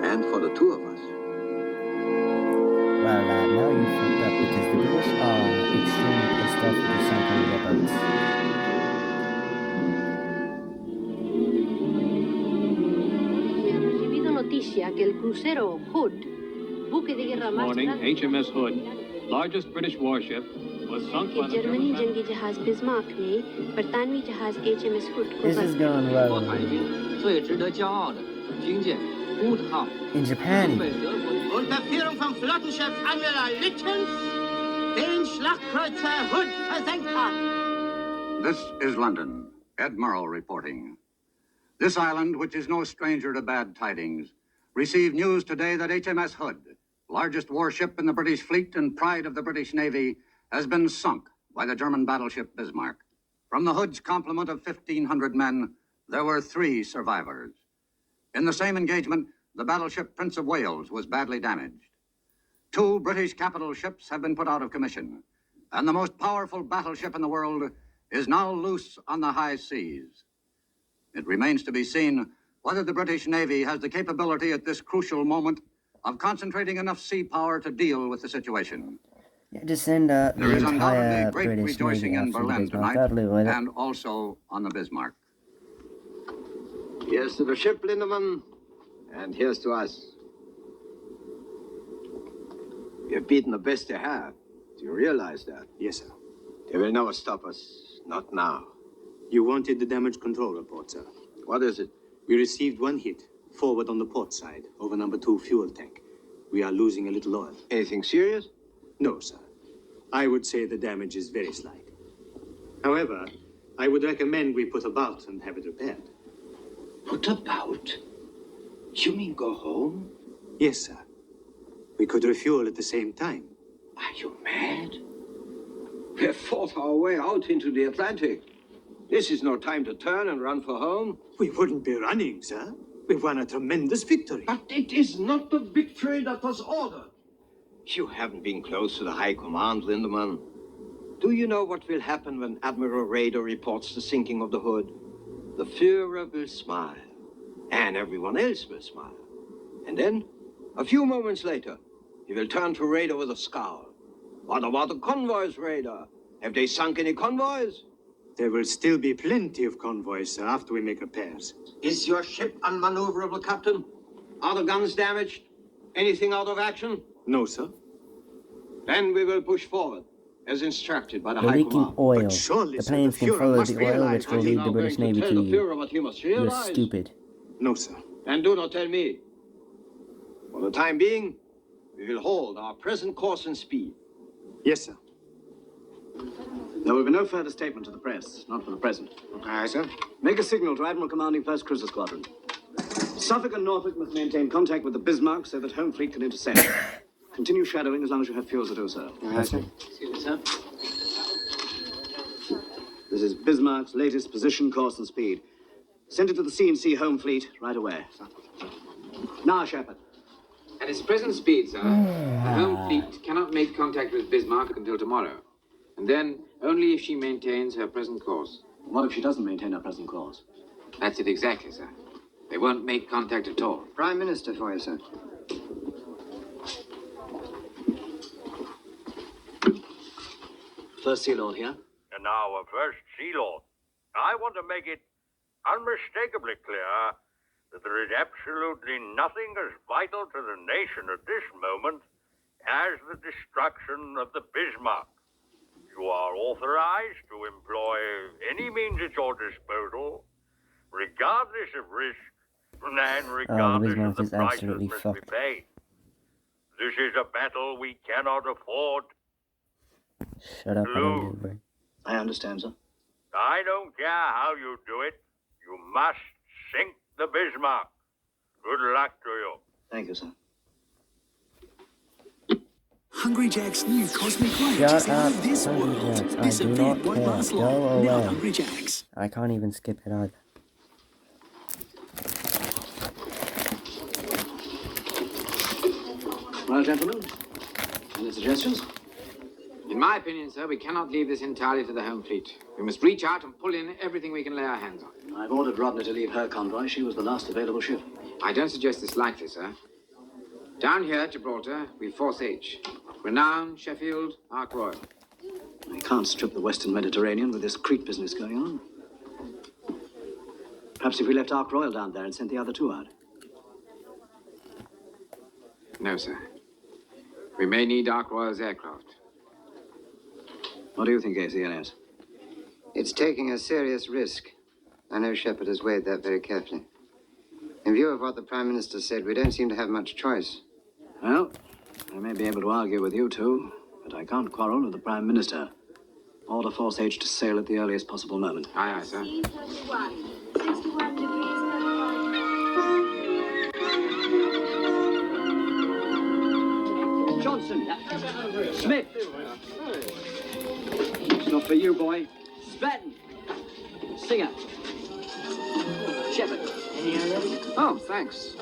And for the two of us. Well, now you fucked up because the British are extremely pissed off with the sunken their boats. Recibido noticia que el crucero Hood, buque de guerra más Morning, grande HMS Hood, largest British warship, was sunk कि by the Germany German जंगी जहाज Bismarck ने बरतानवी जहाज HMS Hood को This is going well. 最值得骄傲的军舰 Hood 号 In Japan. Unter Führung vom Flottenchef Admiral Littens den Schlachtkreuzer Hood versenkt hat. This is London. Ed Murrow reporting. This island, which is no stranger to bad tidings, received news today that HMS Hood, largest warship in the British fleet and pride of the British Navy, has been sunk by the German battleship Bismarck. From the Hood's complement of 1,500 men, there were 3 survivors. In the same engagement, the battleship Prince of Wales was badly damaged. 2 British capital ships have been put out of commission, and the most powerful battleship in the world is now loose on the high seas. It remains to be seen whether the British Navy has the capability at this crucial moment of concentrating enough sea power to deal with the situation. Yeah, just send the There is undoubtedly entire great British rejoicing Navy in after the Berlin Bismarck. tonight, I'd live with it. and also on the Bismarck. Here's to the ship, Lindemann, and here's to us. You've beaten the best you have. Do you realize that? Yes, sir. They will never stop us. Not now. You wanted the damage control report, sir. What is it? We received 1 hit, forward on the port side, over number 2 fuel tank. We are losing a little oil. Anything serious? No, sir. I would say the damage is very slight. However, I would recommend we put about and have it repaired. Put about? You mean go home? Yes, sir. We could refuel at the same time. Are you mad? We have fought our way out into the Atlantic. This is no time to turn and run for home. We wouldn't be running, sir. We've won a tremendous victory. But it is not the victory that was ordered. You haven't been close to the High Command, Lindemann. Do you know what will happen when Admiral Raeder reports the sinking of the Hood? The Führer will smile, and everyone else will smile. And then, a few moments later, he will turn to Raeder with a scowl. What about the convoys, Raeder? Have they sunk any convoys? There will still be plenty of convoys, sir, after we make repairs. Is your ship unmaneuverable, Captain? Are the guns damaged? Anything out of action? No, sir. Then we will push forward, as instructed by the They're High leaking Command. oil. But surely, The sir, planes the can Führer follow must the oil, realize which will Are you lead now the British going to Navy tell to the you. Führer what he must You're realize? stupid. No, sir. And do not tell me. For the time being, we will hold our present course and speed. Yes, sir. There will be no further statement to the press, not for the present. Aye, sir. Make a signal to Admiral Commanding 1st Cruiser Squadron. Suffolk and Norfolk must maintain contact with the Bismarck so that Home Fleet can intercept. Continue shadowing as long as you have fuels to do so. Aye, sir. Excuse me, sir. This is Bismarck's latest position, course, and speed. Send it to the C&C Home Fleet right away. Now, Shepard. At its present speed, sir, the Home Fleet cannot make contact with Bismarck until tomorrow. And then only if she maintains her present course. What if she doesn't maintain her present course? That's it exactly, sir. They won't make contact at all. Prime Minister for you, sir. First Sea Lord here. And now, First Sea Lord, I want to make it unmistakably clear that there is absolutely nothing as vital to the nation at this moment as the destruction of the Bismarck. You are authorized to employ any means at your disposal, regardless of risk and regardless of the price that must be paid. This is a battle we cannot afford. Shut up, I don't give a break. I understand, sir. I don't care how you do it. You must sink the Bismarck. Good luck to you. Thank you, sir. Hungry Jack's new Cosmic Range Shut is now up, this Hungry world. Jacks. I This do event not won't care. last Go long. Now away. Hungry Jack's. I can't even skip it either. Well, gentlemen, any suggestions? In my opinion, sir, we cannot leave this entirely to the home fleet. We must reach out and pull in everything we can lay our hands on. I've ordered Rodney to leave her convoy. She was the last available ship. I don't suggest this likely, sir. Down here at Gibraltar, we've Force H. Renown, Sheffield, Ark Royal. We can't strip the Western Mediterranean with this Crete business going on. Perhaps if we left Ark Royal down there and sent the other two out. No, sir. We may need Ark Royal's aircraft. What do you think, ACLS? It's taking a serious risk. I know Shepard has weighed that very carefully. In view of what the Prime Minister said, we don't seem to have much choice. Well, I may be able to argue with you two, but I can't quarrel with the Prime Minister. Order Force H to sail at the earliest possible moment. Aye, aye, sir. 61 degrees. Johnson! Smith! It's not for you, boy. Stratton! Singer! Shepard! Oh, thanks.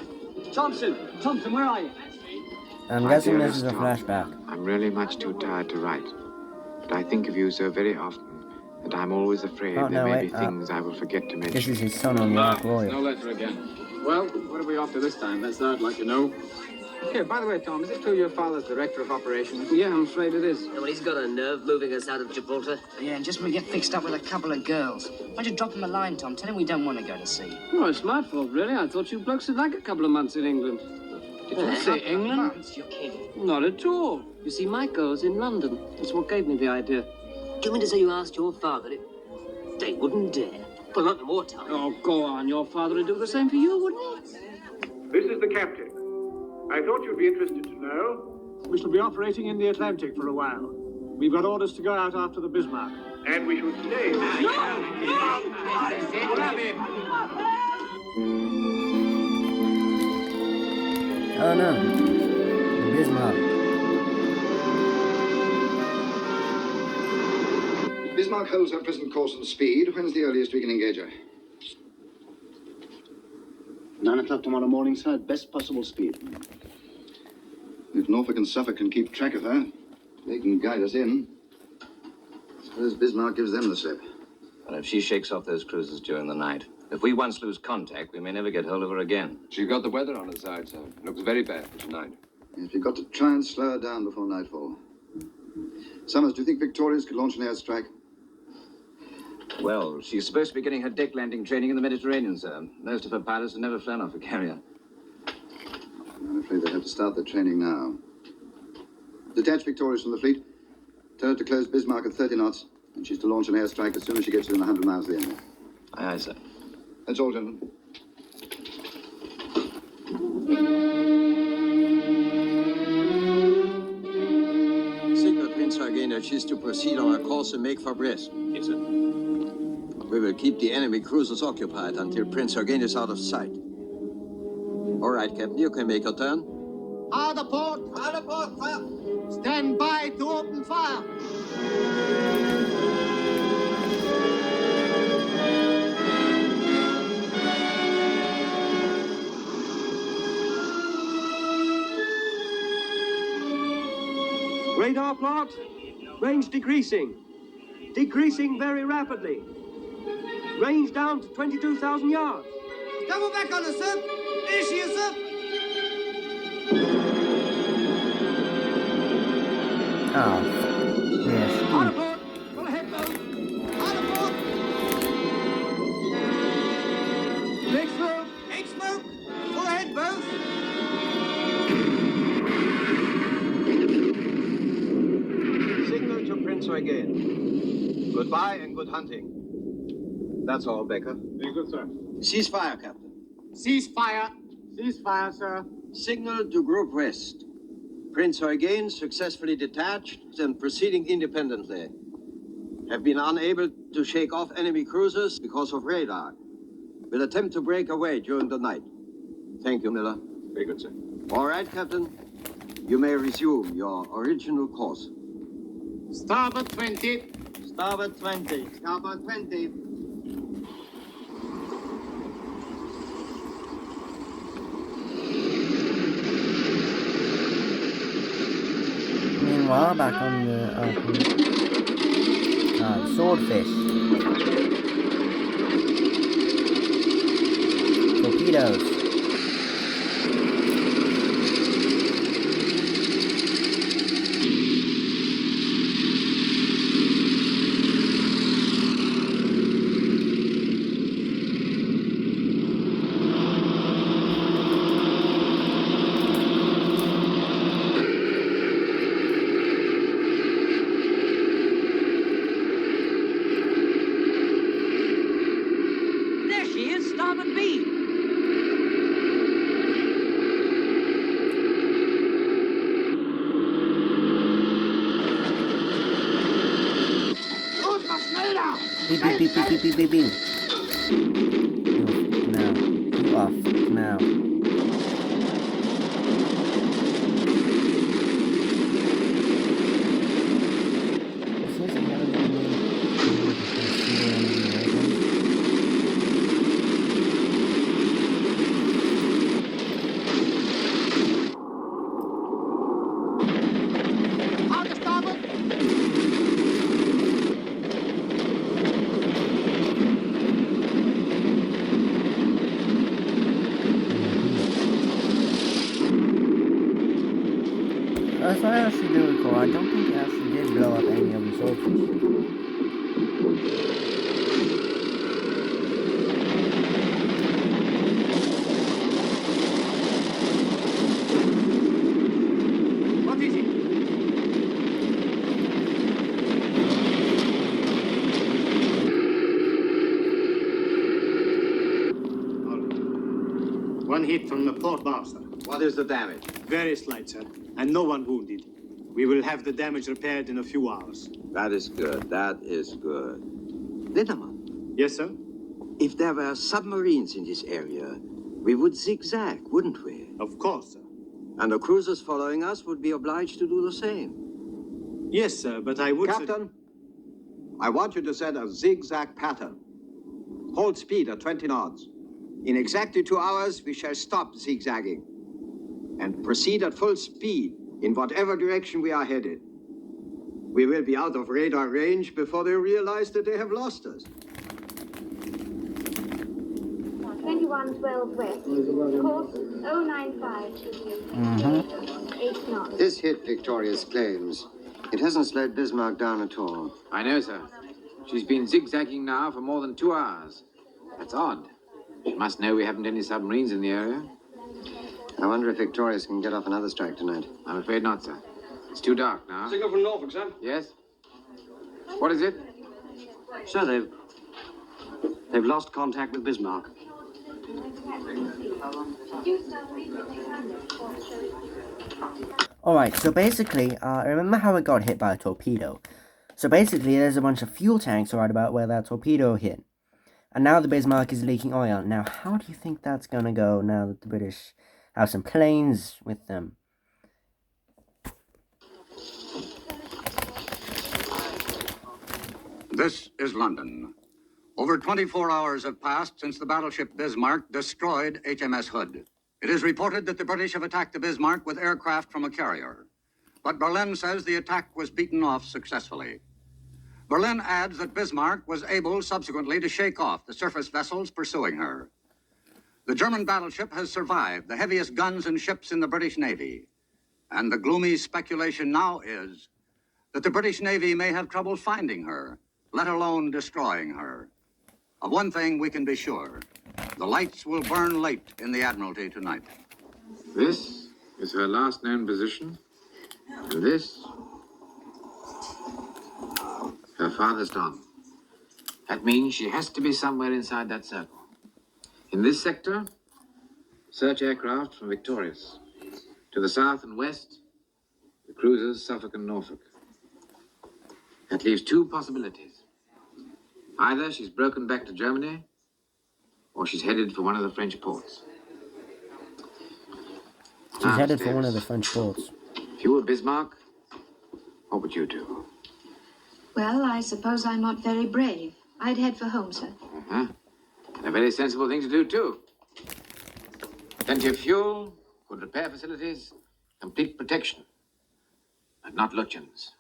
Thompson! Thompson, where are you? I'm guessing this is a flashback. I'm really much too tired to write. But I think of you so very often that I'm always afraid there may be things I will forget to mention. This is his son on the Ark Royal. No letter again. Well, what are we after this time? That's what I'd like to know. Here, by the way, Tom, is it true your father's director of operations? Yeah, I'm afraid it is. Well, he's got a nerve moving us out of Gibraltar. Yeah, and just when we get fixed up with a couple of girls. Why don't you drop him a line, Tom? Tell him we don't want to go to sea. Oh, it's my fault, really. I thought you blokes had like a couple of months in England. Did you say England? Months, you're kidding. Not at all. You see, my girl's in London. That's what gave me the idea. Do you mean to say you asked your father if they wouldn't dare? Well, not in wartime. Oh, go on. Your father would do the same for you, wouldn't he? This is the captain. I thought you'd be interested to know. We shall be operating in the Atlantic for a while. We've got orders to go out after the Bismarck. And we should stay. Oh no, the Bismarck. Bismarck holds her present course and speed. When's the earliest we can engage her? 9 o'clock tomorrow morning, sir, at best possible speed. If Norfolk and Suffolk can keep track of her, they can guide us in. Suppose Bismarck gives them the slip. Well, if she shakes off those cruisers during the night, if we once lose contact, we may never get hold of her again. She's got the weather on her side, sir. Looks very bad for tonight. Yes, we've got to try and slow her down before nightfall. Summers, do you think Victoria's could launch an airstrike? Well, she's supposed to be getting her deck landing training in the Mediterranean, sir. Most of her pilots have never flown off a carrier. I'm afraid they'll have to start their training now. Detach Victoria's from the fleet. Tell her to close Bismarck at 30 knots, and she's to launch an airstrike as soon as she gets within 100 miles of the enemy. Aye, aye, sir. That's all, gentlemen. Signal Prince Eugen she's to proceed on our course and make for Brest. Yes, sir. We will keep the enemy cruisers occupied until Prince Eugen is out of sight. All right, Captain, you can make your turn. Out of port! Out of port! Fire! Stand by to open fire! Radar plot. Range decreasing. Decreasing very rapidly. Range down to 22,000 yards. Double back on us, sir! There she is, sir! Oh, yes. Out of port! Full ahead, boat! Out of port! Make smoke! Make smoke! Full ahead, both! Signal to Prince Eugen. Goodbye and good hunting. That's all, Baker. Very good, sir. Ceasefire, Captain. Ceasefire! Ceasefire, sir. Signal to Group West. Prince Eugen successfully detached and proceeding independently. Have been unable to shake off enemy cruisers because of radar. Will attempt to break away during the night. Thank you, Miller. Very good, sir. All right, Captain. You may resume your original course. Starboard 20. Starboard 20. Starboard 20. meanwhile, back on the swordfish. Torpedoes. Beep, beep, beep, beep, beep, beep, beep, beep. Now. You off now. As I actually do recall, I don't think it actually did blow up any of the swordfish. What is it? One hit from the port bow, sir. What is the damage? Very slight, sir, and no one wounded. We will have the damage repaired in a few hours. That is good. That is good. Lindemann. Yes, sir? If there were submarines in this area, we would zigzag, wouldn't we? Of course, sir. And the cruisers following us would be obliged to do the same. Yes, sir, but I would... Captain, I want you to set a zigzag pattern. Hold speed at 20 knots. In exactly 2 hours, we shall stop zigzagging and proceed at full speed in whatever direction we are headed. We will be out of radar range before they realize that they have lost us. 2112 West. Course 095. 8 knots. This hit Victoria's claims. It hasn't slowed Bismarck down at all. I know, sir. She's been zigzagging now for more than 2 hours. That's odd. She must know we haven't any submarines in the area. I wonder if Victorious can get off another strike tonight. I'm afraid not, sir. It's too dark now. Signal from Norfolk, sir. Yes? What is it? Sir, they've lost contact with Bismarck. Alright, so basically, remember how it got hit by a torpedo? So basically, there's a bunch of fuel tanks right about where that torpedo hit. And now the Bismarck is leaking oil. Now, how do you think that's gonna go now that the British have some planes with them? This is London. Over 24 hours have passed since the battleship Bismarck destroyed HMS Hood. It is reported that the British have attacked the Bismarck with aircraft from a carrier. But Berlin says the attack was beaten off successfully. Berlin adds that Bismarck was able subsequently to shake off the surface vessels pursuing her. The German battleship has survived the heaviest guns and ships in the British Navy. And the gloomy speculation now is that the British Navy may have trouble finding her, let alone destroying her. Of one thing we can be sure. The lights will burn late in the Admiralty tonight. This is her last known position. And this, her farthest on. That means she has to be somewhere inside that circle. In this sector, search aircraft from Victorious. To the south and west, the cruisers Suffolk and Norfolk. That leaves two possibilities. Either she's broken back to Germany, or she's headed for one of the French ports. She's headed for one of the French ports. If you were Bismarck, what would you do? Well, I suppose I'm not very brave. I'd head for home, sir. Uh-huh. And a very sensible thing to do, too. Plenty of fuel, good repair facilities, complete protection. but not Lutyens,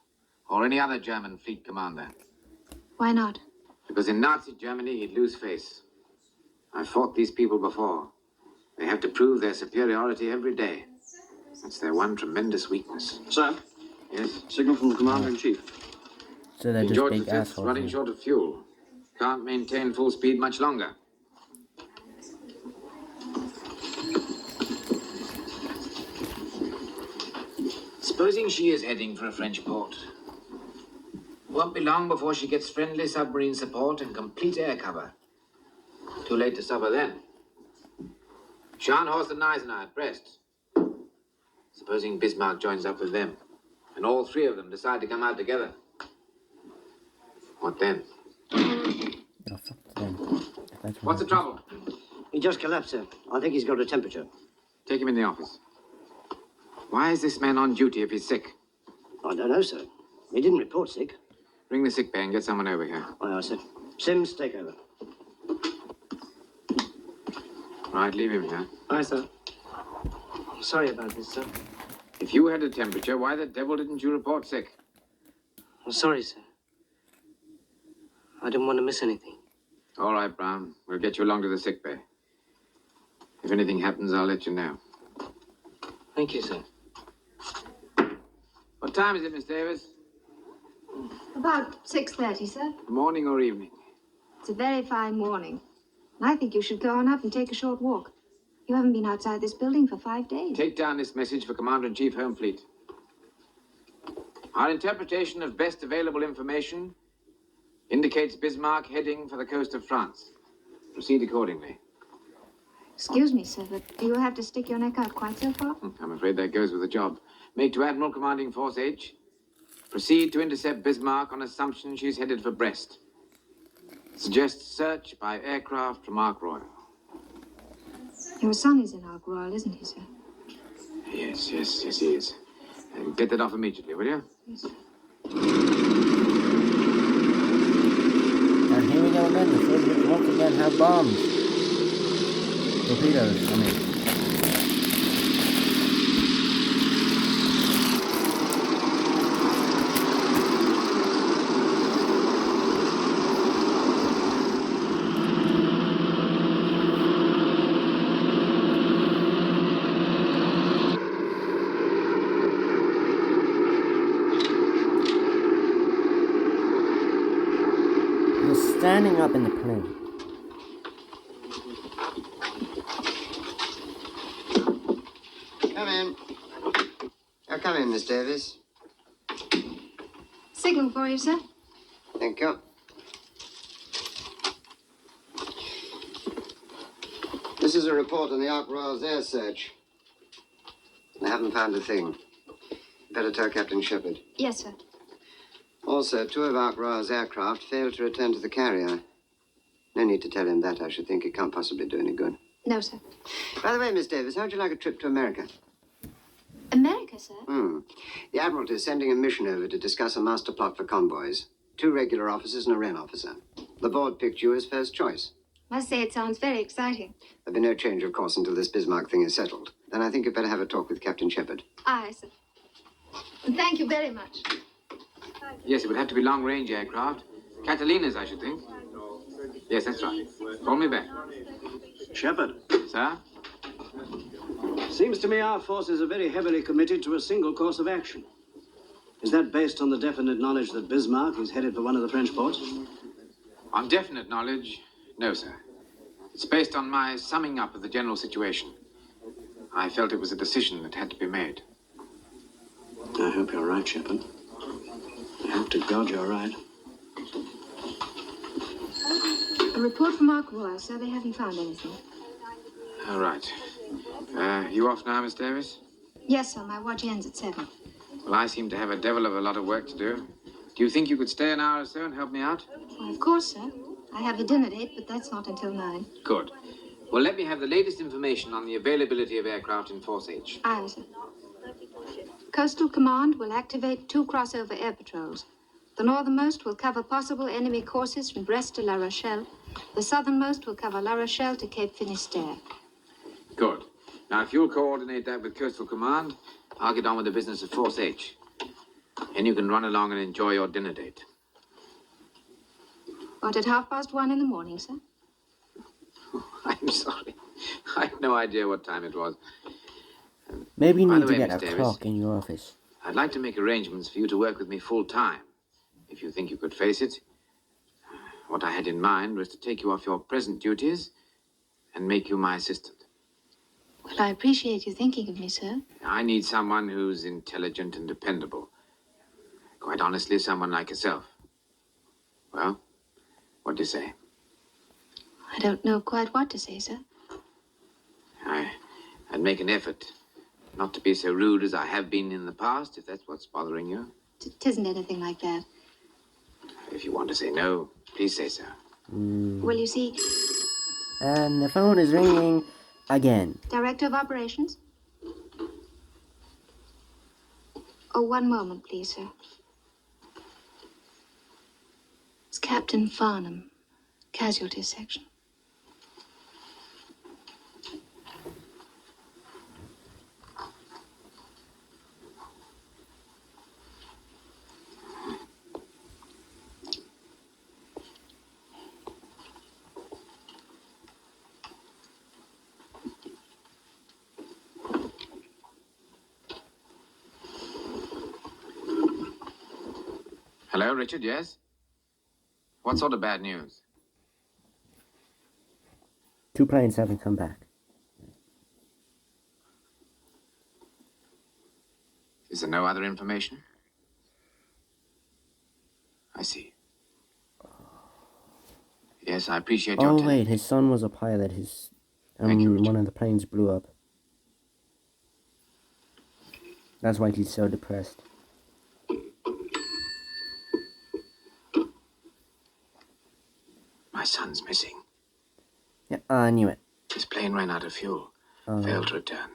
or any other German fleet commander. Why not? Because in Nazi Germany, he'd lose face. I've fought these people before. They have to prove their superiority every day. That's their one tremendous weakness. Sir? Yes? Signal from the Commander-in-Chief. So they're King just George big V's assholes. running Yeah. short of fuel. Can't maintain full speed much longer. Supposing she is heading for a French port. Won't be long before she gets friendly submarine support and complete air cover. Too late to stop her then. Scharnhorst and Gneisenau at Brest. Supposing Bismarck joins up with them, and all three of them decide to come out together. What then? What's the trouble? He just collapsed, sir. I think he's got a temperature. Take him in the office. Why is this man on duty if he's sick? I don't know, sir. He didn't report sick. Ring the sick bay and get someone over here. Aye, sir. Sims, take over. Right, leave him here. Aye, sir. Sorry about this, sir. If you had a temperature, why the devil didn't you report sick? I'm sorry, sir. I didn't want to miss anything. All right, Brown. We'll get you along to the sick bay. If anything happens, I'll let you know. Thank you, sir. What time is it, Miss Davis? About 6:30, sir. Morning or evening? It's a very fine morning. And I think you should go on up and take a short walk. You haven't been outside this building for 5 days. Take down this message for Commander-in-Chief Home Fleet. Our interpretation of best available information indicates Bismarck heading for the coast of France. Proceed accordingly. Excuse me, sir, but do you have to stick your neck out quite so far? I'm afraid that goes with the job. Make to Admiral Commanding Force H. Proceed to intercept Bismarck on assumption she's headed for Brest. Suggest search by aircraft from Ark Royal. Your son is in Ark Royal, isn't he, sir? Yes, he is. Get that off immediately, will you? Yes. And here we go again. The Soviets once again have bombs. Torpedoes, I mean. Standing up in the plane. Come in. Oh, come in, Miss Davis. Signal for you, sir. Thank you. This is a report on the Ark Royal's air search. I haven't found a thing. Better tell Captain Shepard. Yes, sir. Also, 2 of Ark Royal's aircraft failed to return to the carrier. No need to tell him that, I should think. It can't possibly do any good. No, sir. By the way, Miss Davis, how'd you like a trip to America? America, sir? The Admiralty is sending a mission over to discuss a master plot for convoys. 2 regular officers and a Wren officer. The board picked you as first choice. Must say it sounds very exciting. There'll be no change, of course, until this Bismarck thing is settled. Then I think you'd better have a talk with Captain Shepard. Aye, sir. And thank you very much. Yes, it would have to be long-range aircraft. Catalinas, I should think. Yes, that's right. Call me back. Shepard. Sir? Seems to me our forces are very heavily committed to a single course of action. Is that based on the definite knowledge that Bismarck is headed for one of the French ports? On definite knowledge, no, sir. It's based on my summing up of the general situation. I felt it was a decision that had to be made. I hope you're right, Shepard. I hope to God you're right. A report from Ark Royal, sir. They haven't found anything. All right. You off now, Miss Davis? Yes, sir. My watch ends at 7. Well, I seem to have a devil of a lot of work to do. Do you think you could stay an hour or so and help me out? Well, of course, sir. I have a dinner date, but that's not until 9. Good. Well, let me have the latest information on the availability of aircraft in Force H. Aye, sir. Coastal Command will activate 2 crossover air patrols. The northernmost will cover possible enemy courses from Brest to La Rochelle. The southernmost will cover La Rochelle to Cape Finisterre. Good. Now, if you'll coordinate that with Coastal Command, I'll get on with the business of Force H. And you can run along and enjoy your dinner date. What, at 1:30 in the morning, sir? I'm sorry. I have no idea what time it was. Maybe you By need the to way, get Miss a Davis, clock in your office. I'd like to make arrangements for you to work with me full time, if you think you could face it. What I had in mind was to take you off your present duties and make you my assistant. Well, I appreciate you thinking of me, sir. I need someone who's intelligent and dependable. Quite honestly, someone like yourself. Well, what do you say? I don't know quite what to say, sir. I'd make an effort not to be so rude as I have been in the past, if that's what's bothering you. It isn't anything like that. If you want to say no, please say so. Well, you see... And the phone is ringing again. Director of Operations? Oh, one moment, please, sir. It's Captain Farnham, Casualties Section. Hello, Richard, yes? What sort of bad news? 2 planes haven't come back. Is there no other information? I see. Yes, I appreciate your... Oh wait, his son was a pilot. One of the planes blew up. That's why he's so depressed. My son's missing. Yeah, I knew it. His plane ran out of fuel. Failed to return.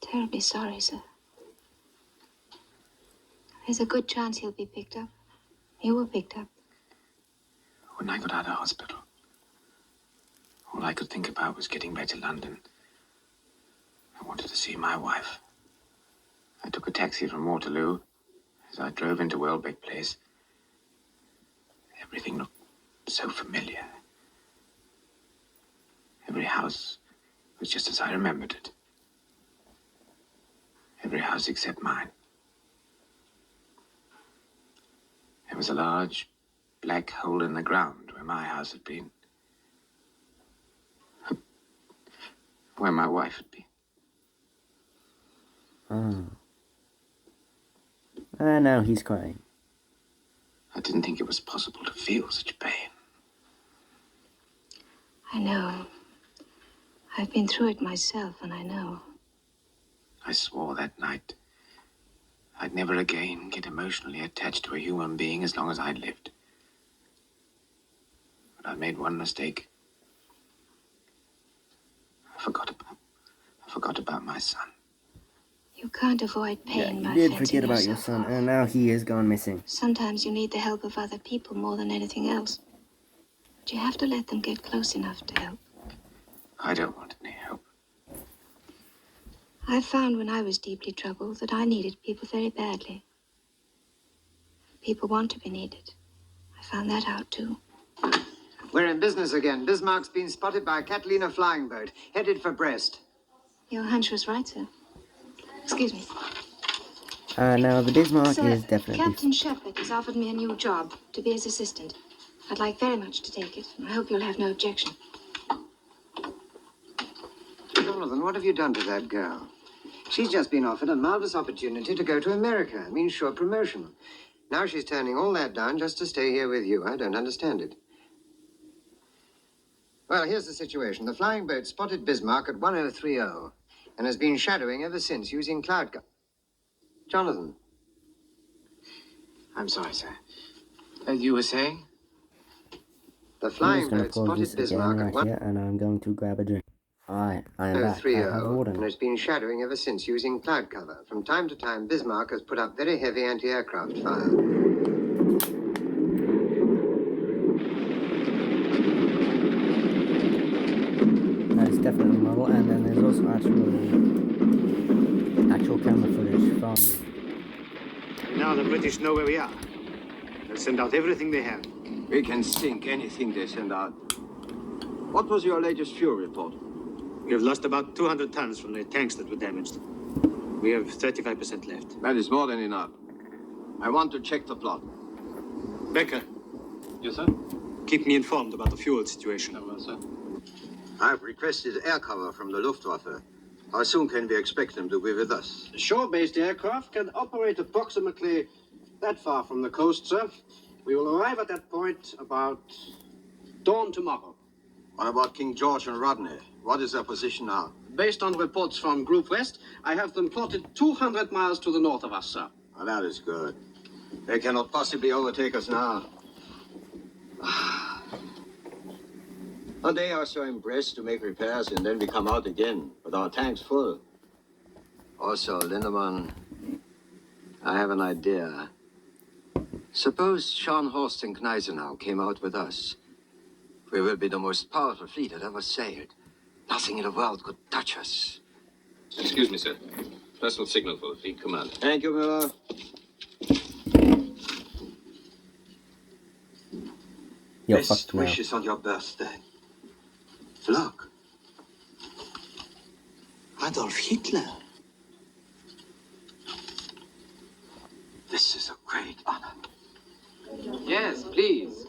Terribly sorry, sir. There's a good chance he'll be picked up. You were picked up. When I got out of hospital, all I could think about was getting back to London. I wanted to see my wife. I took a taxi from Waterloo. As I drove into Welbeck Place, everything looked so familiar. Every house was just as I remembered it. Every house except mine. There was a large black hole in the ground where my house had been. Where my wife had been. And now he's crying. I didn't think it was possible to feel such pain. I know. I've been through it myself, and I know. I swore that night I'd never again get emotionally attached to a human being as long as I lived. But I made one mistake. I forgot about my son. You can't avoid pain by You did fencing forget about your yourself son, off. and now he is gone missing. Sometimes you need the help of other people more than anything else. But you have to let them get close enough to help. I don't want any help. I found when I was deeply troubled that I needed people very badly. People want to be needed. I found that out too. We're in business again. Bismarck's been spotted by a Catalina flying boat, headed for Brest. Your hunch was right, sir. Excuse me. Now the Bismarck Sir, is definitely... Captain Shepherd has offered me a new job to be his assistant. I'd like very much to take it, and I hope you'll have no objection. Jonathan, what have you done to that girl? She's just been offered a marvelous opportunity to go to America. It means sure promotion. Now she's turning all that down just to stay here with you. I don't understand it. Well, here's the situation. The flying boat spotted Bismarck at 1030 and has been shadowing ever since using cloud cover. Jonathan. I'm sorry, sir. You were saying? The I'm flying just going to boat pause spotted this again Bismarck right at here, and I'm going to grab a drink. Alright, I am back. I have 1030 ordered. and has been shadowing ever since using cloud cover. From time to time, Bismarck has put up very heavy anti-aircraft fire. That is definitely model, and then there's also actual camera footage from Now the British know where we are. They'll send out everything they have. We can sink anything they send out. What was your latest fuel report? We have lost about 200 tons from the tanks that were damaged. We have 35% left. That is more than enough. I want to check the plot. Becker. Yes, sir? Keep me informed about the fuel situation. Well, sir. I've requested air cover from the Luftwaffe. How soon can we expect them to be with us? Shore-based aircraft can operate approximately that far from the coast, sir. We will arrive at that point about dawn tomorrow. What about King George and Rodney? What is their position now? Based on reports from Group West, I have them plotted 200 miles to the north of us, sir. Well, that is good. They cannot possibly overtake us now. One day are so in Brest to make repairs, and then we come out again with our tanks full. Also, Lindemann, I have an idea. Suppose Scharnhorst and Gneisenau came out with us. We will be the most powerful fleet that ever sailed. Nothing in the world could touch us. Excuse me, sir. Personal signal for the fleet commander. Thank you, Miller. You're Best fucked now. wishes on your birthday. Look. Adolf Hitler. This is a great honor. Yes, please.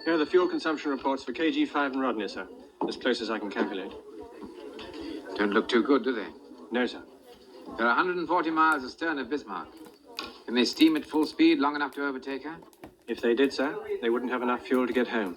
Here are the fuel consumption reports for KG5 and Rodney, sir. As close as I can calculate. Don't look too good, do they? No, sir. They're 140 miles astern of Bismarck. Can they steam at full speed long enough to overtake her? If they did, sir, they wouldn't have enough fuel to get home.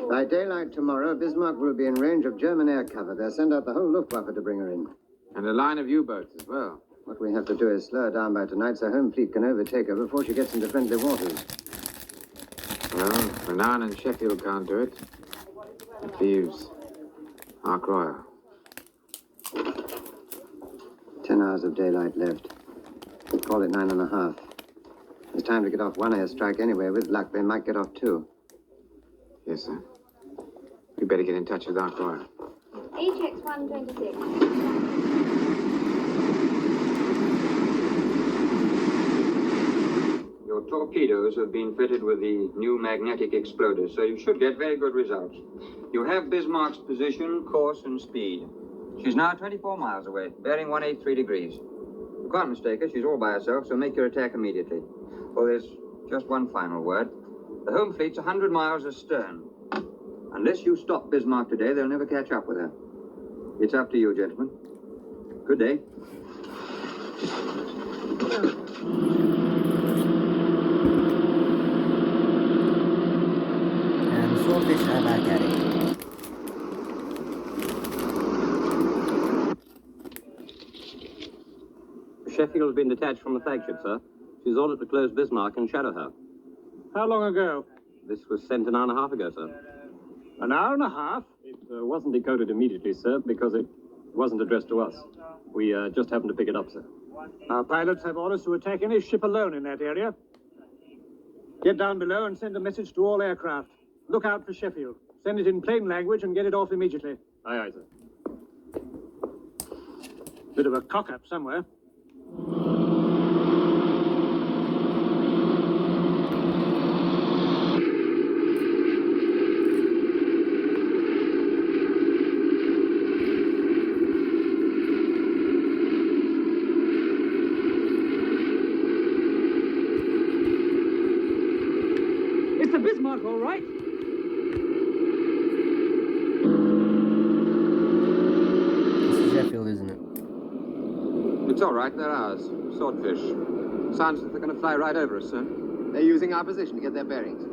By daylight tomorrow, Bismarck will be in range of German air cover. They'll send out the whole Luftwaffe to bring her in. And a line of U-boats as well. What we have to do is slow her down by tonight so home fleet can overtake her before she gets into friendly waters. Well, Renan and Sheffield can't do it. It leaves Ark Royal. 10 hours of daylight left. Call it 9.5. It's time to get off one airstrike anyway. With luck, they might get off two. Yes, sir. We better get in touch with Ark Royal. HX 126. Your torpedoes have been fitted with the new magnetic exploder, so you should get very good results. You have Bismarck's position, course, and speed. She's now 24 miles away, bearing 183 degrees. You can't mistake her. She's all by herself, so make your attack immediately. Oh, there's just one final word. The home fleet's 100 miles astern. Unless you stop Bismarck today, they'll never catch up with her. It's up to you, gentlemen. Good day. And the swordfish are back at it. Sheffield has been detached from the flagship, sir. She's ordered to close Bismarck and shadow her. How long ago? This was sent an hour and a half ago, sir. An hour and a half? It wasn't decoded immediately, sir, because it wasn't addressed to us. We just happened to pick it up, sir. Our pilots have orders to attack any ship alone in that area. Get down below and send a message to all aircraft. Look out for Sheffield. Send it in plain language and get it off immediately. Aye, aye, sir. Bit of a cock-up somewhere. It's the Bismarck, all right. This is Sheffield, isn't it? It's all right. They're ours. Swordfish. Sounds like they're going to fly right over us, sir. They're using our position to get their bearings.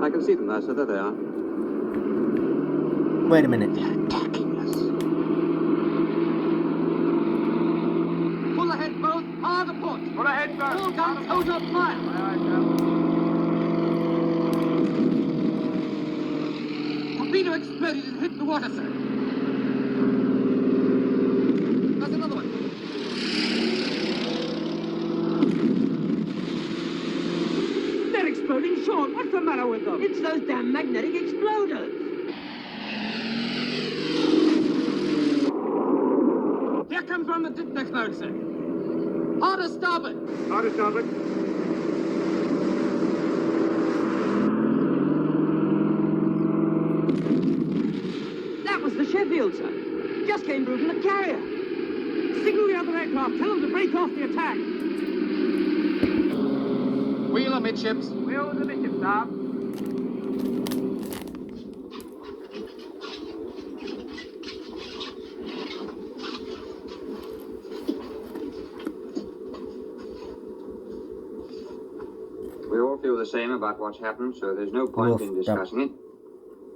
I can see them there, sir. There they are. Wait a minute. They're attacking us. Full ahead, both. Hard aport. Full ahead, both. All guns, hold your fire. Torpedo exploded and hit the water, sir. There's another one. That exploding short. What's the matter with them? It's those damn magnetic exploders. Here comes one that didn't explode, sir. Harder starboard. Harder starboard. That was the Sheffield, sir. Just came through from the carrier. Signal the other aircraft. Tell them to break off the attack. Wheel amidships. Wheel the midship, sir. We all feel the same about what's happened, so there's no point in discussing it.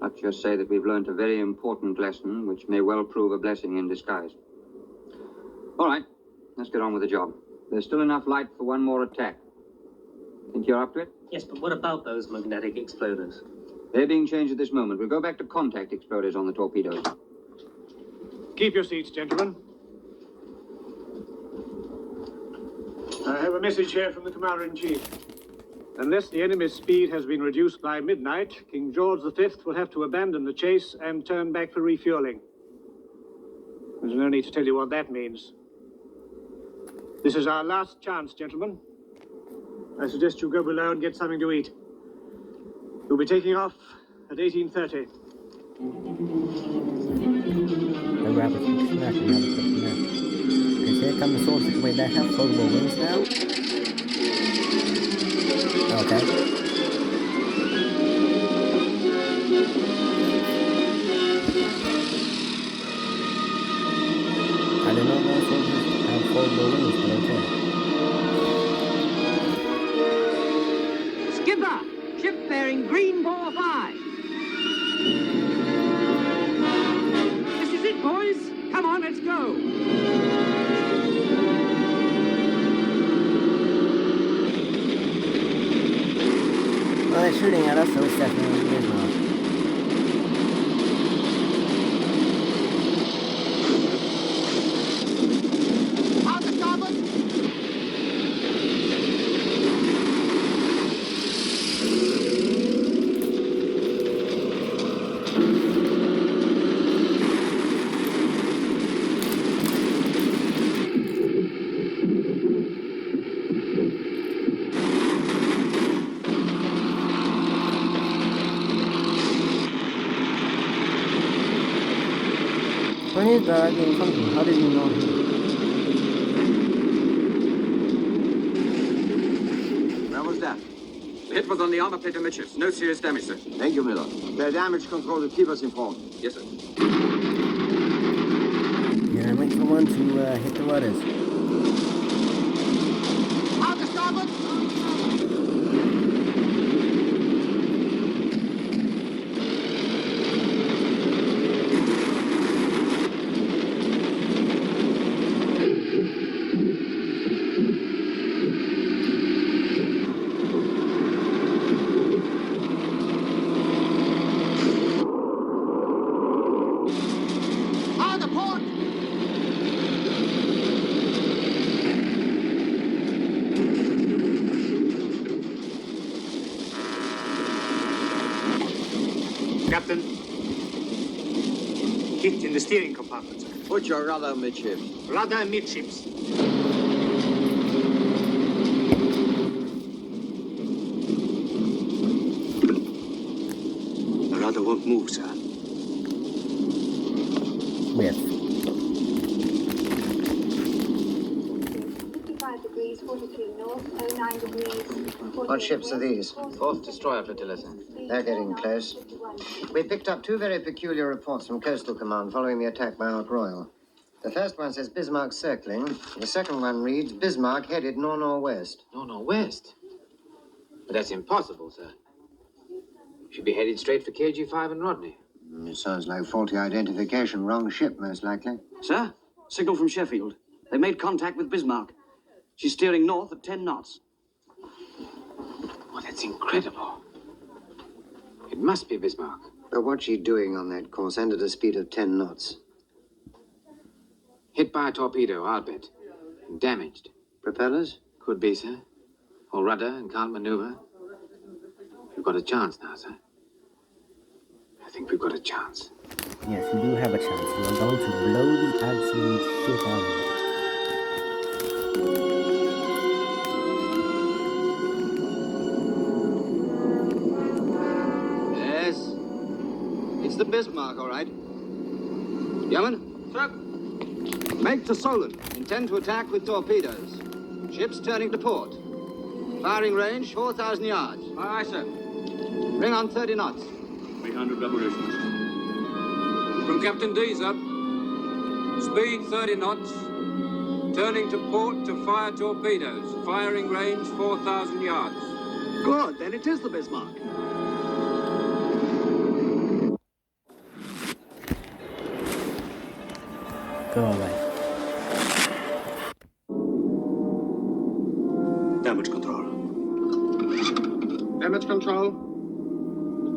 Let's just say that we've learned a very important lesson, which may well prove a blessing in disguise. All right, let's get on with the job. There's still enough light for one more attack. Think you're up to it? Yes, but what about those magnetic exploders? They're being changed at this moment. We'll go back to contact exploders on the torpedoes. Keep your seats, gentlemen. I have a message here from the Commander-in-Chief. Unless the enemy's speed has been reduced by midnight, King George V will have to abandon the chase and turn back for refueling. There's no need to tell you what that means. This is our last chance, gentlemen. I suggest you go below and get something to eat. You'll be taking off at 18:30. The rabbit looks snappy, rabbit looks snappy. Because here come the swordfish. Wait, they have foldable wings now? Okay. I did not know swordfish have foldable wings, but okay. Skipper! Ship bearing green ball 5. This is it, boys. Come on, let's go. Well, they're shooting at us, so it's definitely Bismarck. Out the starboard. Where is that in front of him? How did he know him? Where was that? The hit was on the armor plate amidships. No serious damage, sir. Thank you, Miller. The damage control to keep us informed. Yes, sir. Yeah, wait for one to hit the rudders. Out the starboard. Out the port. Captain. Hit in the steering compartment, sir. Put your rudder amidships. Rudder amidships. The rudder won't move, sir. With. 55 degrees, 42 north, 09 degrees. What ships are these? Fourth destroyer flotilla, sir. They're getting close. We picked up two very peculiar reports from Coastal Command following the attack by Ark Royal. The first one says Bismarck circling. The second one reads Bismarck headed nor-northwest. Northwest? But that's impossible, sir. Should be headed straight for KG5 and Rodney. It sounds like faulty identification. Wrong ship, most likely. Sir, signal from Sheffield. They made contact with Bismarck. She's steering north at 10 knots. Oh, that's incredible. It must be Bismarck. But what's she doing on that course and at a speed of 10 knots? Hit by a torpedo, I'll bet. And damaged. Propellers? Could be, sir. Or rudder and can't maneuver. We've got a chance now, sir. I think we've got a chance. Yes, we do have a chance. We are going to blow the absolute shit out of it. Yes. It's the Bismarck, all right. Yeoman? Sir. Make to Solent. Intend to attack with torpedoes. Ships turning to port. Firing range, 4,000 yards. Aye, sir. Bring on 30 knots. 300 revolutions. From Captain D, sir. Speed 30 knots. Turning to port to fire torpedoes. Firing range 4,000 yards. Good, then it is the Bismarck. Go away. Damage control. Damage control.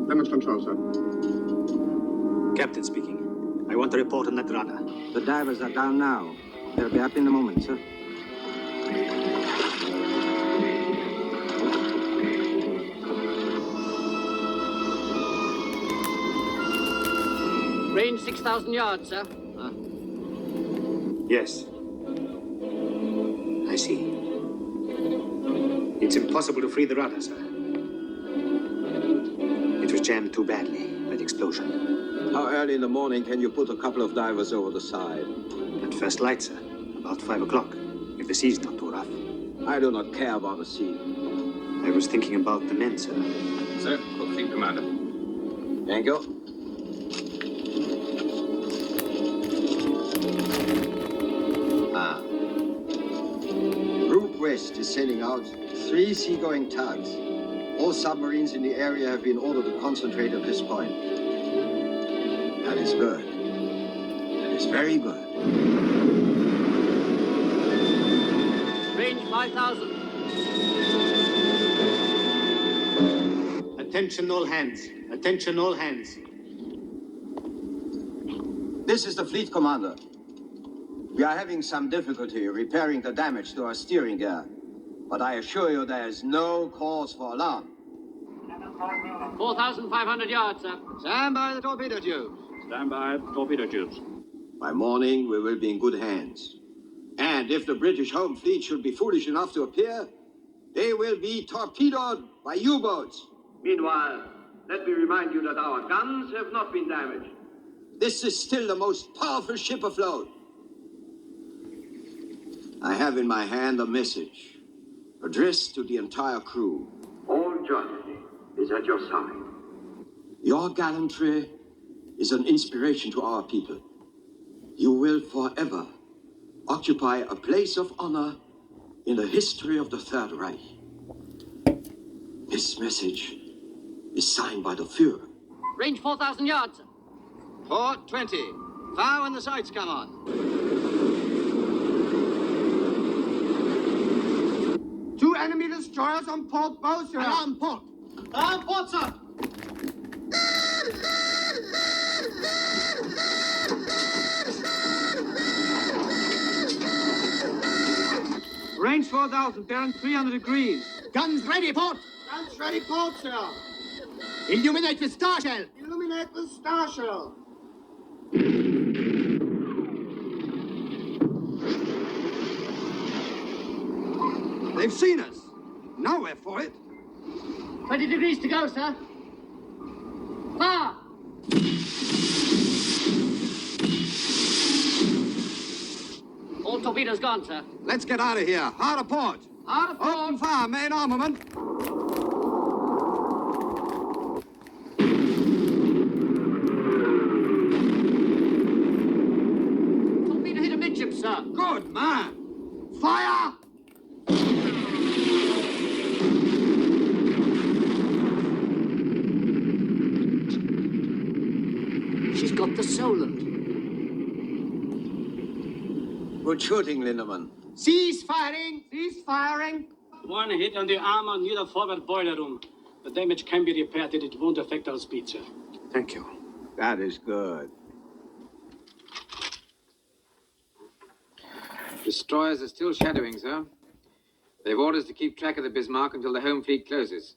Damage control, sir. Captain speaking. I want to report on that rudder. The divers are down now. They'll be up in a moment, sir. Range 6,000 yards, sir. Yes. I see. It's impossible to free the rudder, sir. It was jammed too badly, that explosion. How early in the morning can you put a couple of divers over the side? At first light, sir. About 5 o'clock, if the sea's not too rough. I do not care about the sea. I was thinking about the men, sir. Sir, fleet commander. Thank you. Group West is sailing out 3 seagoing tugs. All submarines in the area have been ordered to concentrate at this point. That is good. That is very good. Range 5,000. Attention all hands. Attention all hands. This is the fleet commander. We are having some difficulty repairing the damage to our steering gear, but I assure you there is no cause for alarm. 4,500 yards, sir. Stand by the torpedo tubes. Stand by, torpedo tubes. By morning, we will be in good hands. And if the British home fleet should be foolish enough to appear, they will be torpedoed by U-boats. Meanwhile, let me remind you that our guns have not been damaged. This is still the most powerful ship afloat. I have in my hand a message addressed to the entire crew. All Germany is at your side. Your gallantry is an inspiration to our people. You will forever occupy a place of honor in the history of the Third Reich. This message is signed by the Führer. Range 4,000 yards, sir. Port 20. Fire when the sights come on. 2 enemy destroyers on port bow, sir. Alarm port. Alarm port, sir. Range 4,000, bearing 300 degrees. Guns ready, port. Guns ready, port, sir. Illuminate with star shell. Illuminate with star shell. They've seen us. Now we're for it. 20 degrees to go, sir. Fire! All torpedoes gone, sir. Let's get out of here. Hard a port. Hard a port. Open fire, main armament. Torpedo hit amidship, sir. Good man. Fire! She's got the Solent. Good shooting, Lindemann. Cease firing. Cease firing. One hit on the armor near the forward boiler room. The damage can be repaired and it won't affect our speed, sir. Thank you. That is good. Destroyers are still shadowing, sir. They've orders to keep track of the Bismarck until the home fleet closes.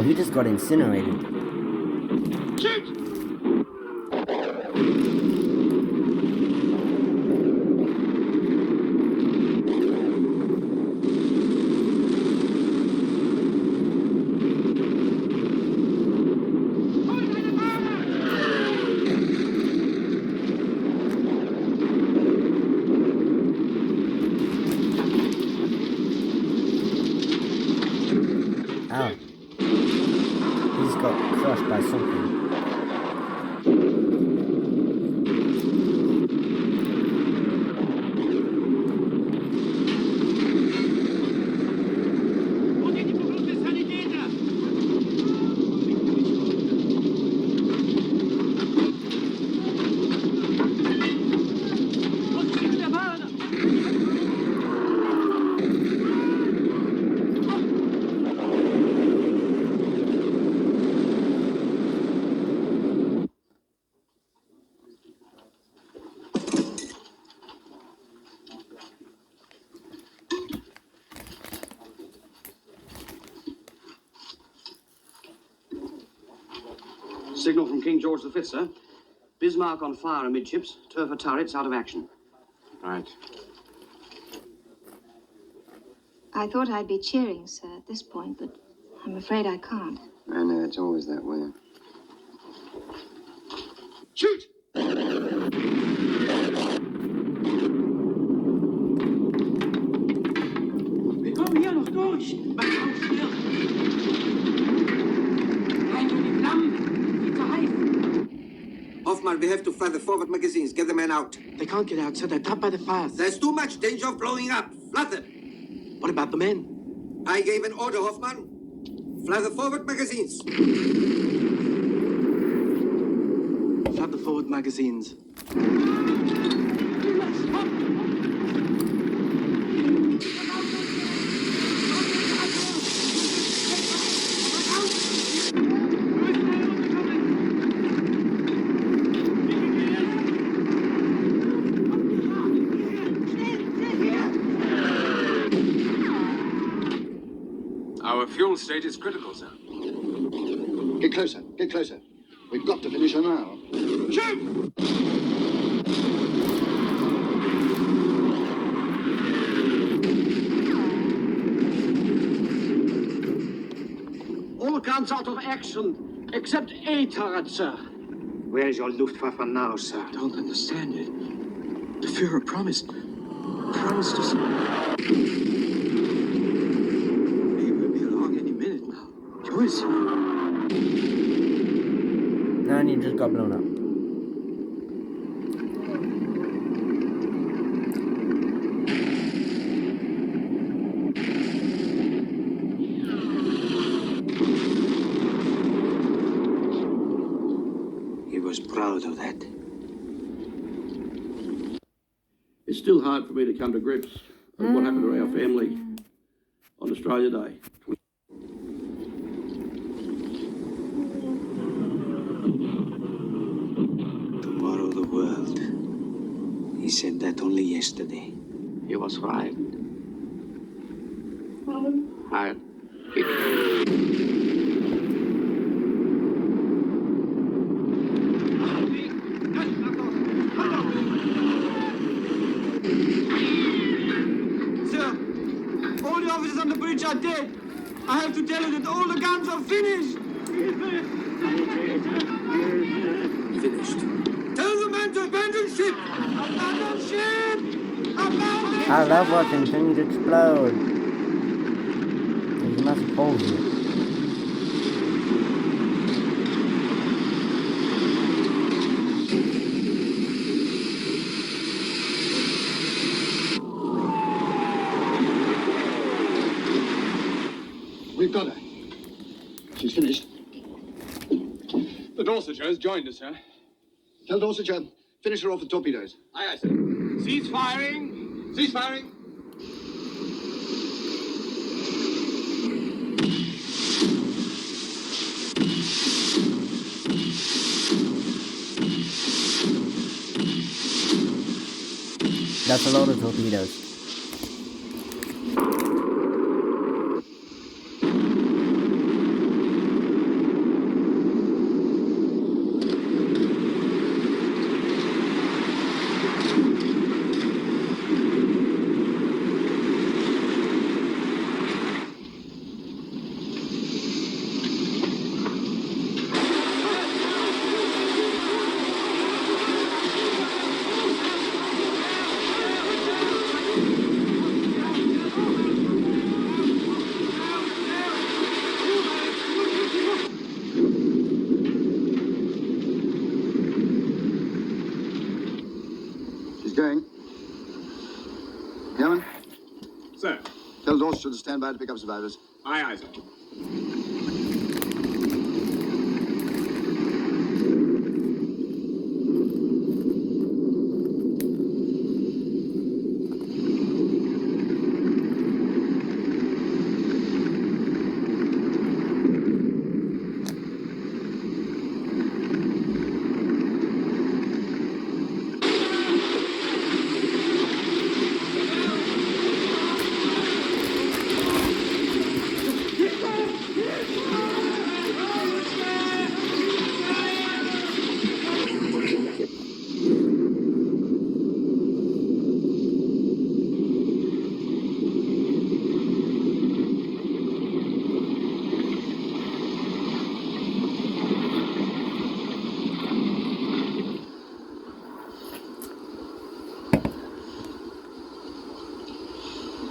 Oh, he just got incinerated. Shoot! Ow. He just got crushed by something. Signal from King George V, sir. Bismarck on fire amidships. Turfer turrets out of action. Right. I thought I'd be cheering, sir, at this point, but I'm afraid I can't. I know, it's always that way. Shoot! Wir kommen hier noch durch. Mach auf hier. Rein in die Flammen. Viel zu heiß. Hoffman, we have to fire the forward magazines. Get the men out. They can't get out, sir. They're trapped by the fires. There's too much danger of blowing up. Flood them. What about the men? I gave an order, Hoffman. Fly the forward magazines. Flood the forward magazines. Our fuel state is critical, sir. Get closer. Get closer. We've got to finish her now. Shoot! All guns out of action, except A turret, sir. Where is your Luftwaffe now, sir? I don't understand it. The Führer promised us. He will be along any minute now. Who is he? And he just got blown up. He was proud of that. It's still hard for me to come to grips with what happened to our family on Australia Day. Tomorrow the world. He said that only yesterday. He was right. Sir, all the officers on the bridge are dead. I have to tell you that all the guns are finished. Finished. Tell the men to abandon ship! Abandon ship! Abandon! I love watching things explode. There's massive holes in it. We've got her. She's finished. The Dorsetshire has joined us, sir. Tell Dorsetshire, finish her off with torpedoes. Aye, aye, sir. Cease firing! Cease firing! That's a load of torpedoes. force should stand by to pick up survivors. Aye, aye, sir.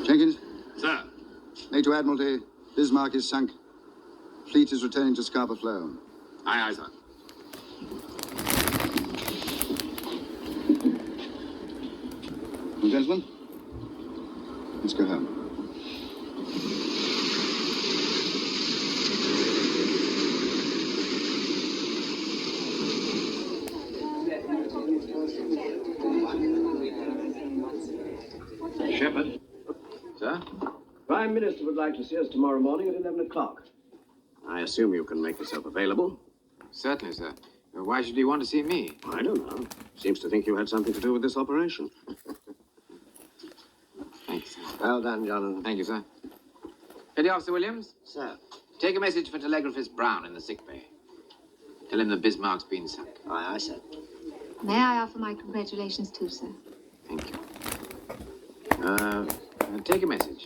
Jenkins? Sir. NATO Admiralty, Bismarck is sunk. Fleet is returning to Scarborough Flow. Aye, aye, sir. Well, gentlemen, let's go home. Shepard. Sir? Prime Minister would like to see us tomorrow morning at 11 o'clock. I assume you can make yourself available. Certainly, sir. Why should you want to see me? I don't know. Seems to think you had something to do with this operation. Thank you, sir. Well done, Jonathan. Thank you, sir. Petty Officer Williams? Sir. Take a message for telegraphist Brown in the sick bay. Tell him the Bismarck's been sunk. Aye, aye, sir. May I offer my congratulations too, sir? Thank you. Take a message.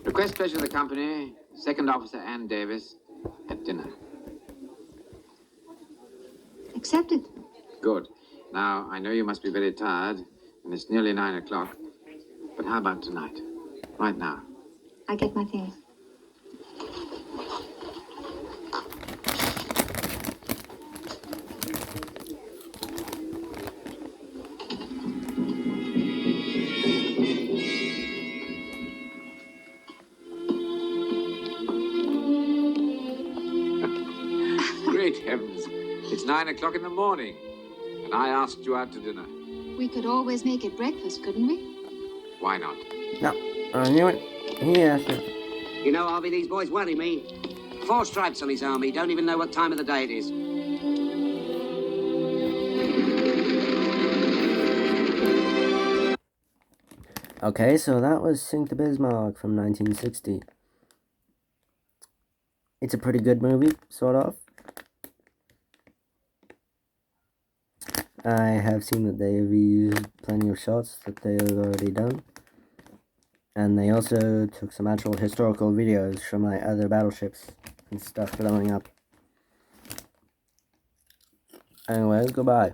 Request pleasure of the company, Second Officer Ann Davis, at dinner. Accepted. Good. Now, I know you must be very tired, and it's nearly 9 o'clock. But how about tonight? Right now. I get my things. Great heavens. It's 9 o'clock in the morning, and I asked you out to dinner. We could always make it breakfast, couldn't we? Why not? No, I knew it. He asked it. You know, Harvey, these boys worry me. 4 stripes on his army, don't even know what time of the day it is. Okay, so that was Sink the Bismarck from 1960. It's a pretty good movie, sort of. I have seen that they have used plenty of shots that they have already done. And they also took some actual historical videos from like other battleships and stuff blowing up. Anyways, goodbye.